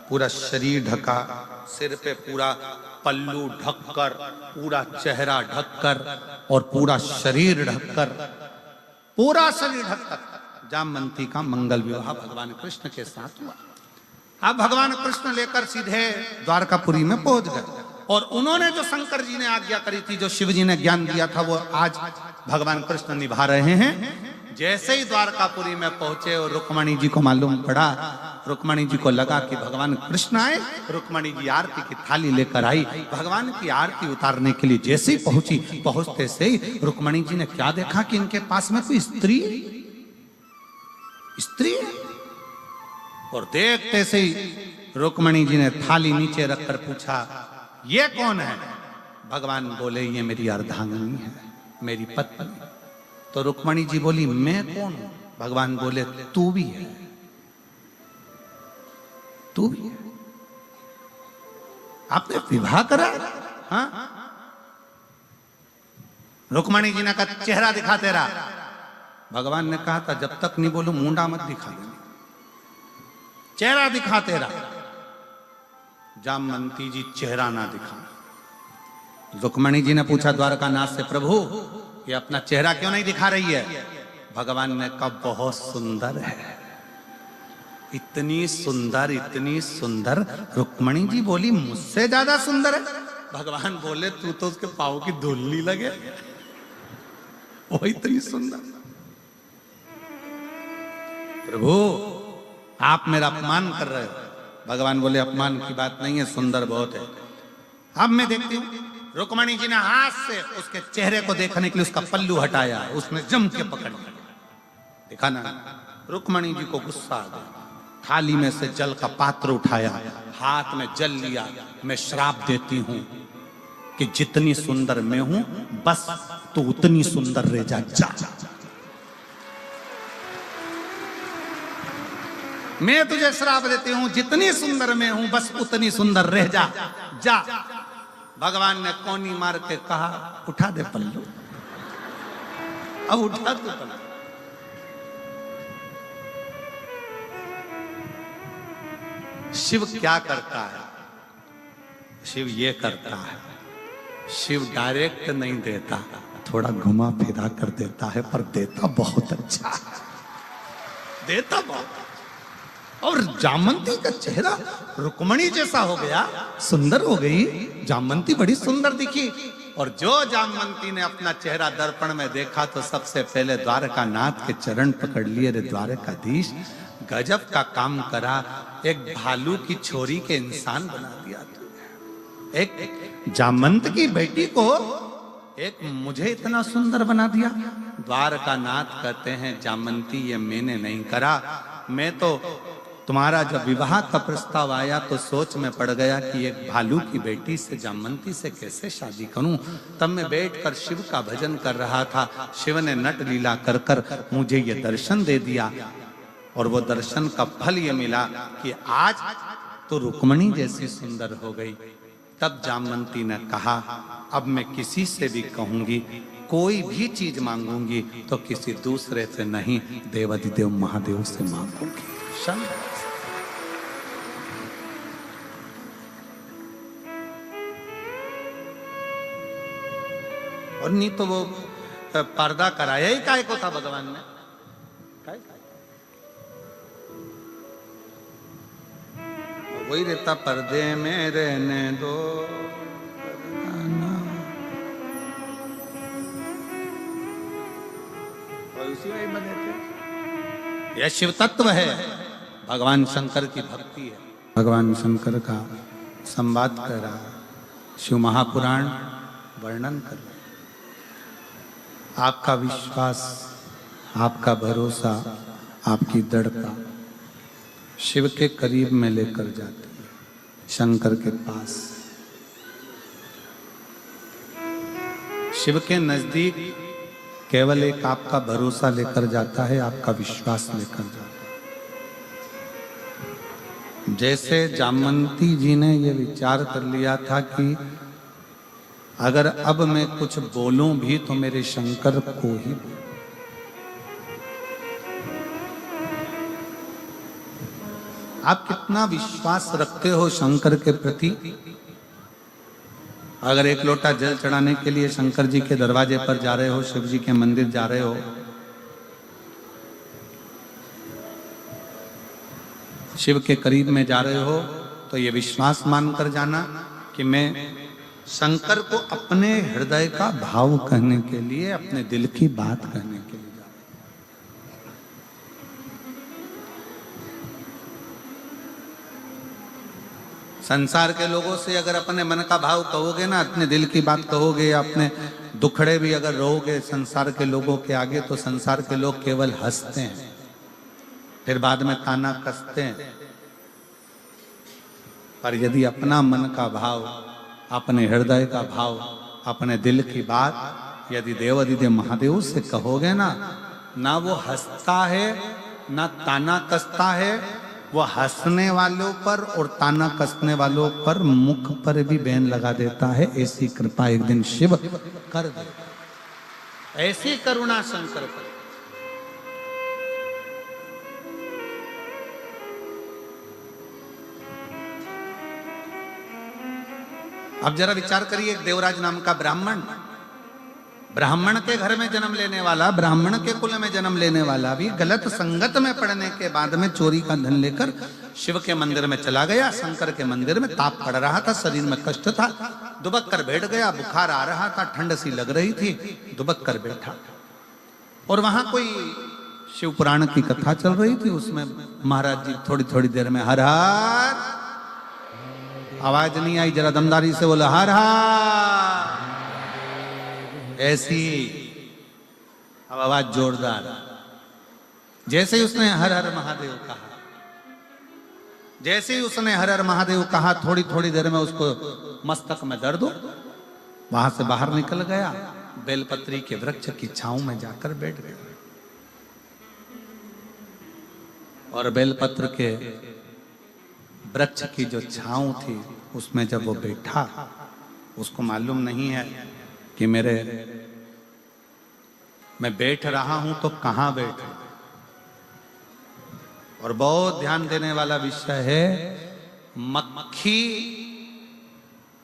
पूरा शरीर ढका, सिर पे पूरा पल्लू ढककर, पूरा चेहरा ढककर और पूरा शरीर ढककर, पूरा शरीर ढककर जामवंती का मंगल विवाह भगवान कृष्ण के साथ हुआ। अब भगवान कृष्ण लेकर सीधे द्वारकापुरी में पहुंच गए। और उन्होंने जो शंकर जी ने आज्ञा करी थी, जो शिव जी ने ज्ञान दिया था, वो आज भगवान कृष्ण निभा रहे हैं। जैसे ही द्वारकापुरी में पहुंचे और रुक्मणी जी को मालूम पड़ा, रुक्मणी जी को लगा कि भगवान कृष्ण आए, रुक्मणी जी आरती की थाली लेकर आई, भगवान की आरती उतारने के लिए जैसे ही पहुंची, पहुंचते से ही रुक्मणी जी ने क्या देखा कि इनके पास में कोई स्त्री है। और देखते से ही रुक्मणी जी ने थाली नीचे रखकर पूछा ये कौन है? भगवान बोले ये मेरी अर्धांगिनी है, मेरी पत्नी। तो रुक्मणी जी बोली मैं कौन हूं? भगवान बोले तू भी है, तू भी है। आपने विवाह करा? हाँ। रुक्मणी जी ने कहा चेहरा दिखा तेरा। भगवान ने कहा था जब तक नहीं बोलूं मुंडा मत दिखा देना। चेहरा दिखा तेरा। जामवंती जी चेहरा ना दिखा। रुक्मणी जी ने पूछा द्वारकानाथ से, प्रभु ये अपना चेहरा क्यों नहीं दिखा रही है? भगवान ने कहा बहुत सुंदर है। इतनी सुंदर, इतनी सुंदर। रुक्मणी जी बोली मुझसे ज्यादा सुंदर है। भगवान बोले तू तो उसके पाँव की धूल नहीं लगे, वो इतनी सुंदर। प्रभु आप मेरा अपमान कर रहे हो। भगवान बोले अपमान की बात नहीं है, सुंदर बहुत है। अब मैं देखती हूँ। रुक्मणी जी ने हाथ से उसके चेहरे को देखने के लिए उसका पल्लू हटाया, उसने जम के पकड़ लिया। देखा ना, रुक्मणी जी को गुस्सा आ गया। थाली में से जल का पात्र उठाया, हाथ में जल लिया। मैं श्राप देती हूं कि जितनी सुंदर मैं हूं बस तू उतनी सुंदर रह जा। जा मैं तुझे श्राप देती हूं, जितनी सुंदर मैं हूं बस उतनी सुंदर रह जा। जा। भगवान ने कोनी मार के कहा उठा दे पल्लू। अब उठा तू पल्लू। शिव क्या करता है? शिव ये करता है, शिव डायरेक्ट नहीं देता, थोड़ा घुमा फिरा कर देता है, पर देता बहुत अच्छा, देता बहुत। और जामवंती का चेहरा रुक्मणी जैसा हो गया, सुंदर हो गई। जामवंती बड़ी सुंदर दिखी। और जो जामवंती ने अपना चेहरा दर्पण में देखा तो सबसे पहले द्वारकानाथ के चरण पकड़ लिए। रे द्वारकाधीश, गजब का काम करा। एक भालू की छोरी के इंसान बना दिया तूने। एक जामवंत की बेटी को एक मुझे इतना सुंदर बना दिया। द्वारकानाथ कहते हैं जामवंती ये मैंने नहीं करा। मैं तो तुम्हारा जब विवाह का प्रस्ताव आया तो सोच में पड़ गया कि एक भालू की बेटी से, जामवंती से कैसे शादी करूं। तब मैं बैठकर शिव का भजन कर रहा था। शिव ने नट लीला कर कर मुझे ये दर्शन दे दिया। और वो दर्शन का फल ये मिला कि आज तो रुक्मणी जैसी सुंदर हो गई। तब जामवंती ने कहा अब मैं किसी से भी कहूंगी, कोई भी चीज मांगूंगी तो किसी दूसरे से नहीं, देवाधिदेव महादेव से मांगूंगी। और नहीं तो वो पर्दा कराया ही काय को था भगवान ने। वही रहता, पर्दे में रहने दो। और उसी में बने थे। यह शिव तत्व है, भगवान शंकर की भक्ति है। भगवान शंकर का संवाद कर रहा है, शिव महापुराण वर्णन कर रहा है। आपका विश्वास, आपका भरोसा, आपकी दृढ़ता शिव के करीब में लेकर जाती है, शंकर के पास। शिव के नजदीक केवल एक आपका भरोसा लेकर जाता है, आपका विश्वास लेकर जाता है। जैसे जामवंती जी ने यह विचार कर लिया था कि अगर अब मैं कुछ बोलूं भी तो मेरे शंकर को ही। आप कितना विश्वास रखते हो शंकर के प्रति? अगर एक लोटा जल चढ़ाने के लिए शंकर जी के दरवाजे पर जा रहे हो, शिव जी के मंदिर जा रहे हो, शिव के करीब में जा रहे हो, तो ये विश्वास मानकर जाना कि मैं शंकर को अपने हृदय का भाव कहने के लिए, अपने दिल की बात कहने के लिए जा रहे हो। संसार के लोगों से अगर अपने मन का भाव कहोगे ना, अपने दिल की बात कहोगे, अपने दुखड़े भी अगर रहोगे संसार के लोगों के आगे, तो संसार के लोग केवल हंसते हैं, फिर बाद में ताना कसते हैं। पर यदि अपना मन का भाव, अपने हृदय का भाव, अपने दिल की बात यदि देवाधिदेव महादेव से कहोगे ना, ना वो हंसता है ना ताना कसता है। वो हंसने वालों पर और ताना कसने वालों पर मुख पर भी बैन लगा देता है। ऐसी कृपा एक दिन शिव कर दे, ऐसी करुणा शंकर पर। अब जरा विचार करिए, एक देवराज नाम का ब्राह्मण, ब्राह्मण के घर में जन्म लेने वाला, ब्राह्मण के कुल में जन्म लेने वाला भी गलत संगत में पड़ने के बाद में चोरी का धन लेकर शिव के मंदिर में चला गया। शंकर के मंदिर में ताप पड़ रहा था, शरीर में कष्ट था, दुबक कर बैठ गया। बुखार आ रहा था, ठंड सी लग रही थी, दुबक कर बैठा। और वहां कोई शिव पुराण की कथा चल रही थी, उसमें महाराज जी थोड़ी थोड़ी देर में हर हर, आवाज नहीं आई, जरा दमदारी से बोला हर हर, ऐसी अब आवाज जोरदार। जैसे ही उसने हर हर महादेव कहा, जैसे ही उसने हर हर महादेव कहा, थोड़ी थोड़ी देर में उसको मस्तक में दर्द हो, वहां से बाहर निकल गया, बेलपत्री के वृक्ष की छांव में जाकर बैठ गया। और बेलपत्र के वृक्ष की जो छांव थी उसमें जब वो बैठा, उसको मालूम नहीं है कि मैं बैठ रहा हूं तो कहां बैठा। और बहुत ध्यान देने वाला विषय है, मक्खी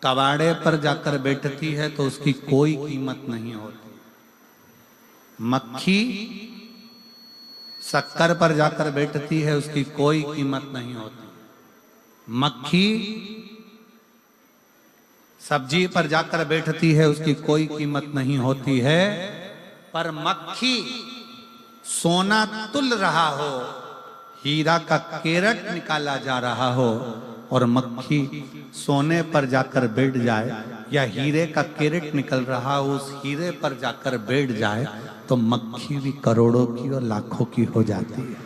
कबाड़े पर जाकर बैठती है तो उसकी कोई कीमत नहीं होती। मक्खी शक्कर पर जाकर बैठती है, उसकी कोई कीमत नहीं होती। मक्खी सब्जी पर जाकर बैठती है, उसकी कोई कीमत नहीं होती है। पर मक्खी सोना तुल रहा हो, हीरा का केरट निकाला जा रहा हो, और मक्खी सोने पर जाकर बैठ जाए या हीरे का केरट निकल रहा हो, उस हीरे पर जाकर बैठ जाए तो मक्खी भी करोड़ों की और लाखों की हो जाती है।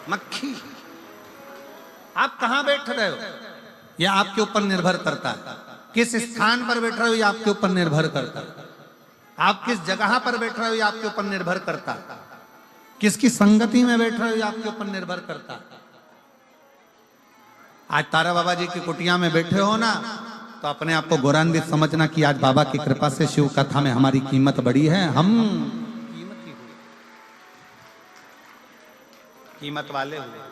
मक्खी, आप कहां बैठ रहे हो यह आपके ऊपर निर्भर करता है। किस स्थान पर बैठ रहे हो यह आपके ऊपर निर्भर करता है। आप किस जगह पर बैठ रहे हो यह आपके ऊपर निर्भर करता है। किसकी संगति में बैठ रहे हो यह आपके ऊपर निर्भर करता है। आज तारा बाबा जी की कुटिया में बैठे हो ना, तो अपने आप को गौरवान्वित समझना कि आज बाबा की कृपा से शिव कथा में हमारी कीमत बढ़ी है। हम कीमत वाले हुए।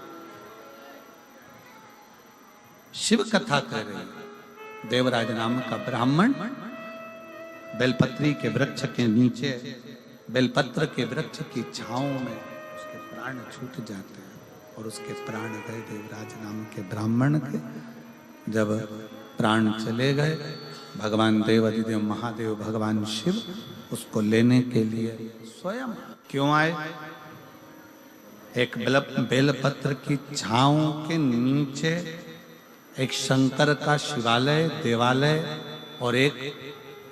शिव कथा कर रही, देवराज नाम का ब्राह्मण बेलपत्री के वृक्ष के नीचे, बेलपत्र के वृक्ष की छांव में उसके प्राण छूट जाते हैं, और उसके प्राण गए देवराज नाम के ब्राह्मण के। जब प्राण चले गए, भगवान देवाधिदेव महादेव भगवान शिव उसको लेने के लिए स्वयं क्यों आए? एक बेलपत्र की छांव के नीचे एक शंकर का शिवालय, देवालय, और एक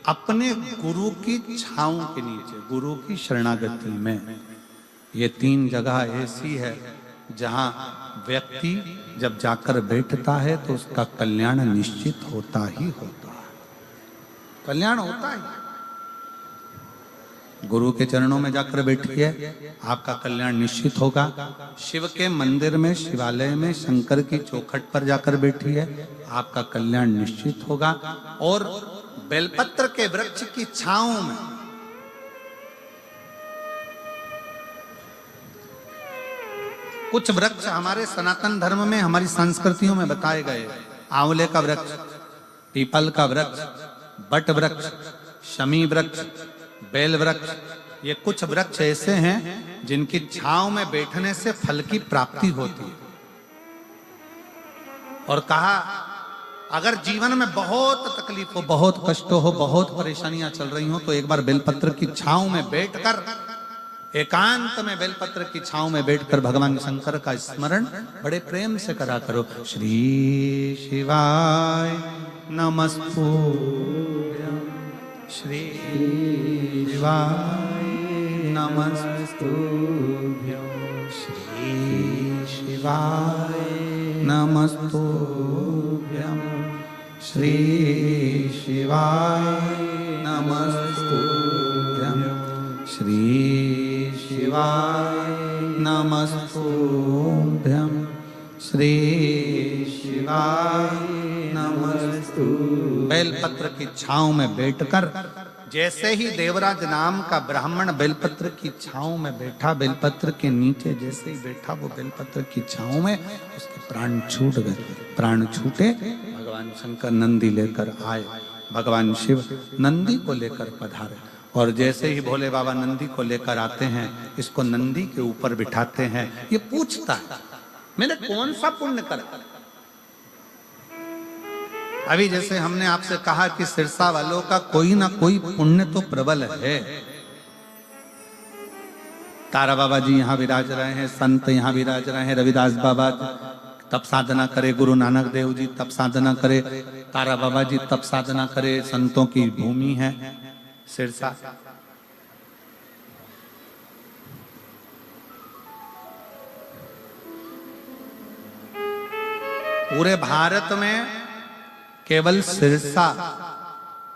अपने गुरु की छांव के नीचे, गुरु की शरणागति में। ये तीन जगह ऐसी है जहां व्यक्ति जब जाकर बैठता है तो उसका कल्याण निश्चित होता ही होता है। कल्याण होता ही। गुरु के चरणों में जाकर बैठिए, आपका कल्याण निश्चित होगा। शिव के मंदिर में, शिवालय में, शंकर की चौखट पर जाकर बैठिए, आपका कल्याण निश्चित होगा। और बेलपत्र के वृक्ष की छांव में कुछ वृक्ष हमारे सनातन धर्म में, हमारी संस्कृतियों में बताए गए। आंवले का वृक्ष, पीपल का वृक्ष, बट वृक्ष, शमी वृक्ष, बेल वृक्ष, ये कुछ वृक्ष ऐसे हैं जिनकी छांव में बैठने से फल की प्राप्ति होती है। और कहा अगर जीवन में बहुत तकलीफ हो, बहुत कष्ट हो, बहुत परेशानियां चल रही हो, तो एक बार बेलपत्र की छांव में बैठकर, एकांत में बेलपत्र की छांव में बैठकर भगवान शंकर का स्मरण बड़े प्रेम से करा करो। श्री शिवाय नमस्तुभ्यं, श्री शिवाय नमस्तुभ्यं, श्री शिवाय नमस्तुभ्यं, श्री शिवाय नमस्तुभ्यं, श्री शिवाय नमस्तुभ्यं, श्री शिवाय नमस्तुभ्यं। बेलपत्र की छांव में बैठकर जैसे ही देवराज नाम का ब्राह्मण बेलपत्र की छांव में बैठा, बेलपत्र के नीचे जैसे ही बैठा वो बेलपत्र की छांव में, उसके प्राण छूट गए। प्राण छूटे, भगवान शंकर नंदी लेकर आए, भगवान शिव नंदी को लेकर पधारे। और जैसे ही भोले बाबा नंदी को लेकर आते हैं, इसको नंदी के ऊपर बिठाते हैं। ये पूछता है मैंने कौन सा पुण्य करा। अभी जैसे हमने आपसे कहा कि सिरसा वालों का कोई ना कोई पुण्य तो प्रबल है। तारा बाबा जी यहाँ विराज रहे हैं, संत यहाँ विराज रहे हैं, रविदास बाबा तप साधना करे, गुरु नानक देव जी तप साधना करे, तारा बाबा जी तप साधना करे, संतों की भूमि है सिरसा। पूरे भारत में केवल सिरसा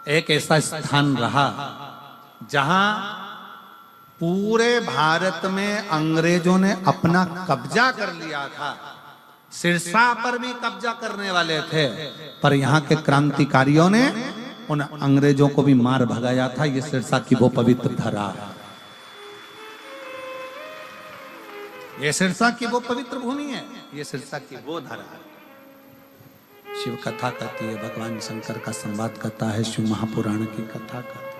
एक ऐसा स्थान रहा जहां पूरे भारत में अंग्रेजों ने अपना कब्जा कर लिया था। सिरसा पर भी कब्जा करने वाले थे, पर यहाँ के क्रांतिकारियों ने उन अंग्रेजों को भी मार भगाया था। ये सिरसा की वो पवित्र धरा है, ये सिरसा की वो पवित्र भूमि है, ये सिरसा की वो धरा है। शिव कथा कहती है, भगवान शंकर का संवाद कथा है, शिव महापुराण की कथा कहती है।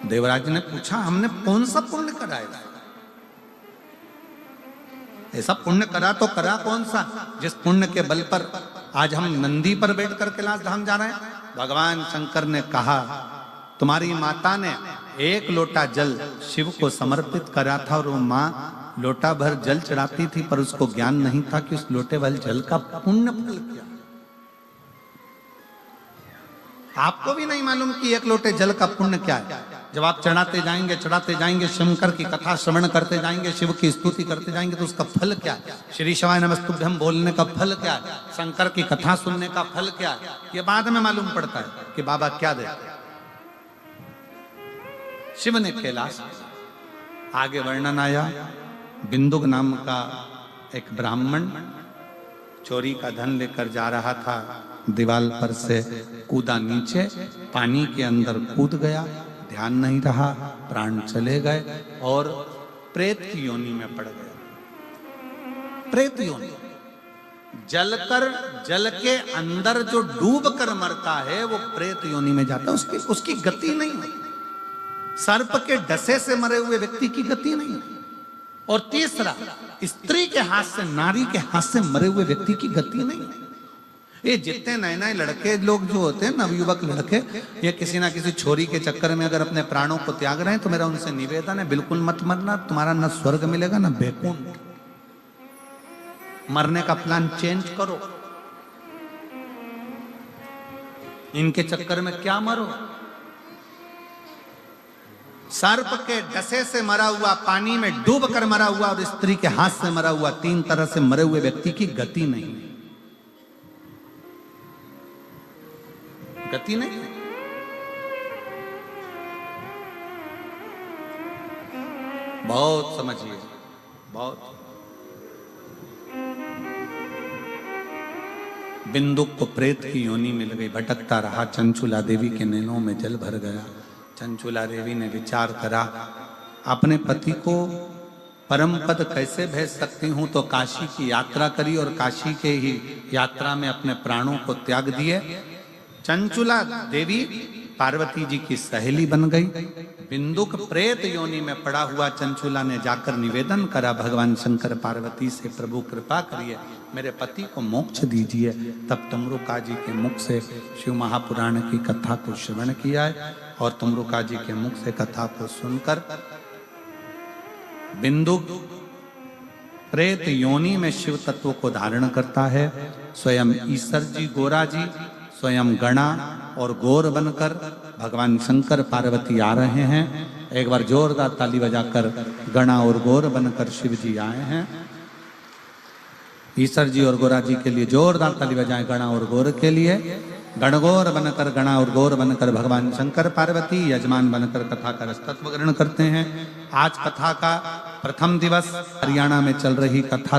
देवराज ने पूछा हमने कौन सा पुण्य कराया? ऐसा पुण्य करा तो करा कौन सा जिस पुण्य के बल पर आज हम नंदी पर बैठकर कैलाश धाम जा रहे हैं। भगवान शंकर ने कहा तुम्हारी माता ने एक लोटा जल शिव को समर्पित करा था और वो माँ लोटा भर जल चढ़ाती थी, पर उसको ज्ञान नहीं था कि उस लोटे भर जल का पुण्य फल क्या। आपको भी नहीं मालूम कि एक लोटे जल का पुण्य क्या है। जब आप चढ़ाते जाएंगे शंकर की कथा श्रवण करते जाएंगे, शिव की स्तुति करते जाएंगे, तो उसका फल क्या है। श्री शिवाय नमस्तुभ्यं बोलने का फल क्या है, शंकर की कथा सुनने का फल क्या है, ये बाद में मालूम पड़ता है कि बाबा क्या दे। शिव ने कैलाश, आगे वर्णन आया, बिंदुक नाम का एक ब्राह्मण चोरी का धन लेकर जा रहा था, दीवार पर से कूदा नीचे, पानी के अंदर कूद गया, ध्यान नहीं रहा, प्राण चले गए और प्रेत की योनि में पड़ गया। प्रेत योनि, जल के अंदर जो डूब कर मरता है वो प्रेत योनि में जाता है, उसकी गति नहीं है। सर्प के डसे से मरे हुए व्यक्ति की गति नहीं है। और तीसरा, स्त्री के हाथ से, नारी के हाथ से मरे हुए व्यक्ति की गति नहीं है। ये जितने नए नए लड़के लोग जो होते हैं, नवयुवक लड़के, ये किसी ना किसी छोरी के चक्कर में अगर अपने प्राणों को त्याग रहे हैं, तो मेरा उनसे निवेदन है बिल्कुल मत मरना। तुम्हारा न स्वर्ग मिलेगा न बैकुंठ। मरने का प्लान चेंज करो, इनके चक्कर में क्या मरो। सर्प के डसे से मरा हुआ, पानी में डूब कर मरा हुआ और स्त्री के हाथ से मरा हुआ, तीन तरह से मरे हुए व्यक्ति की गति नहीं, गति नहीं। बहुत समझिए, बहुत। बिंदुक को प्रेत की योनि मिल गई, भटकता रहा, चंचुला देवी के नैनों में जल भर गया। चंचुला देवी ने विचार करा, अपने पति को परम पद कैसे भेज सकती हूं, तो काशी की यात्रा करी और काशी के ही यात्रा में अपने प्राणों को त्याग दिए। चंचुला देवी पार्वती जी की सहेली बन गई। बिंदुक प्रेत योनि में पड़ा हुआ चंचुला ने जाकर निवेदन करा भगवान शंकर पार्वती से, प्रभु कृपा करिए मेरे पति को मोक्ष दीजिए। तब तमरुका जी के मुख से शिव महापुराण की कथा को श्रवण किया है और तमरुका जी के मुख से कथा को सुनकर बिंदुक प्रेत योनि में शिव तत्व को धारण करता है। स्वयं ईश्वर जी, गोरा जी, स्वयं गणा और गौर बनकर भगवान शंकर पार्वती आ रहे हैं। एक बार जोरदार ताली बजाकर गणा और गौर बनकर शिव जी आए हैं। ईश्वर जी और गोरा जी के लिए जोरदार ताली बजाएं, गणा और गौर के लिए। गणगौर बनकर, गणा और गौर बनकर भगवान शंकर पार्वती यजमान बनकर कथा का रसतत्व ग्रहण करते हैं। आज कथा का प्रथम दिवस, हरियाणा में चल रही कथा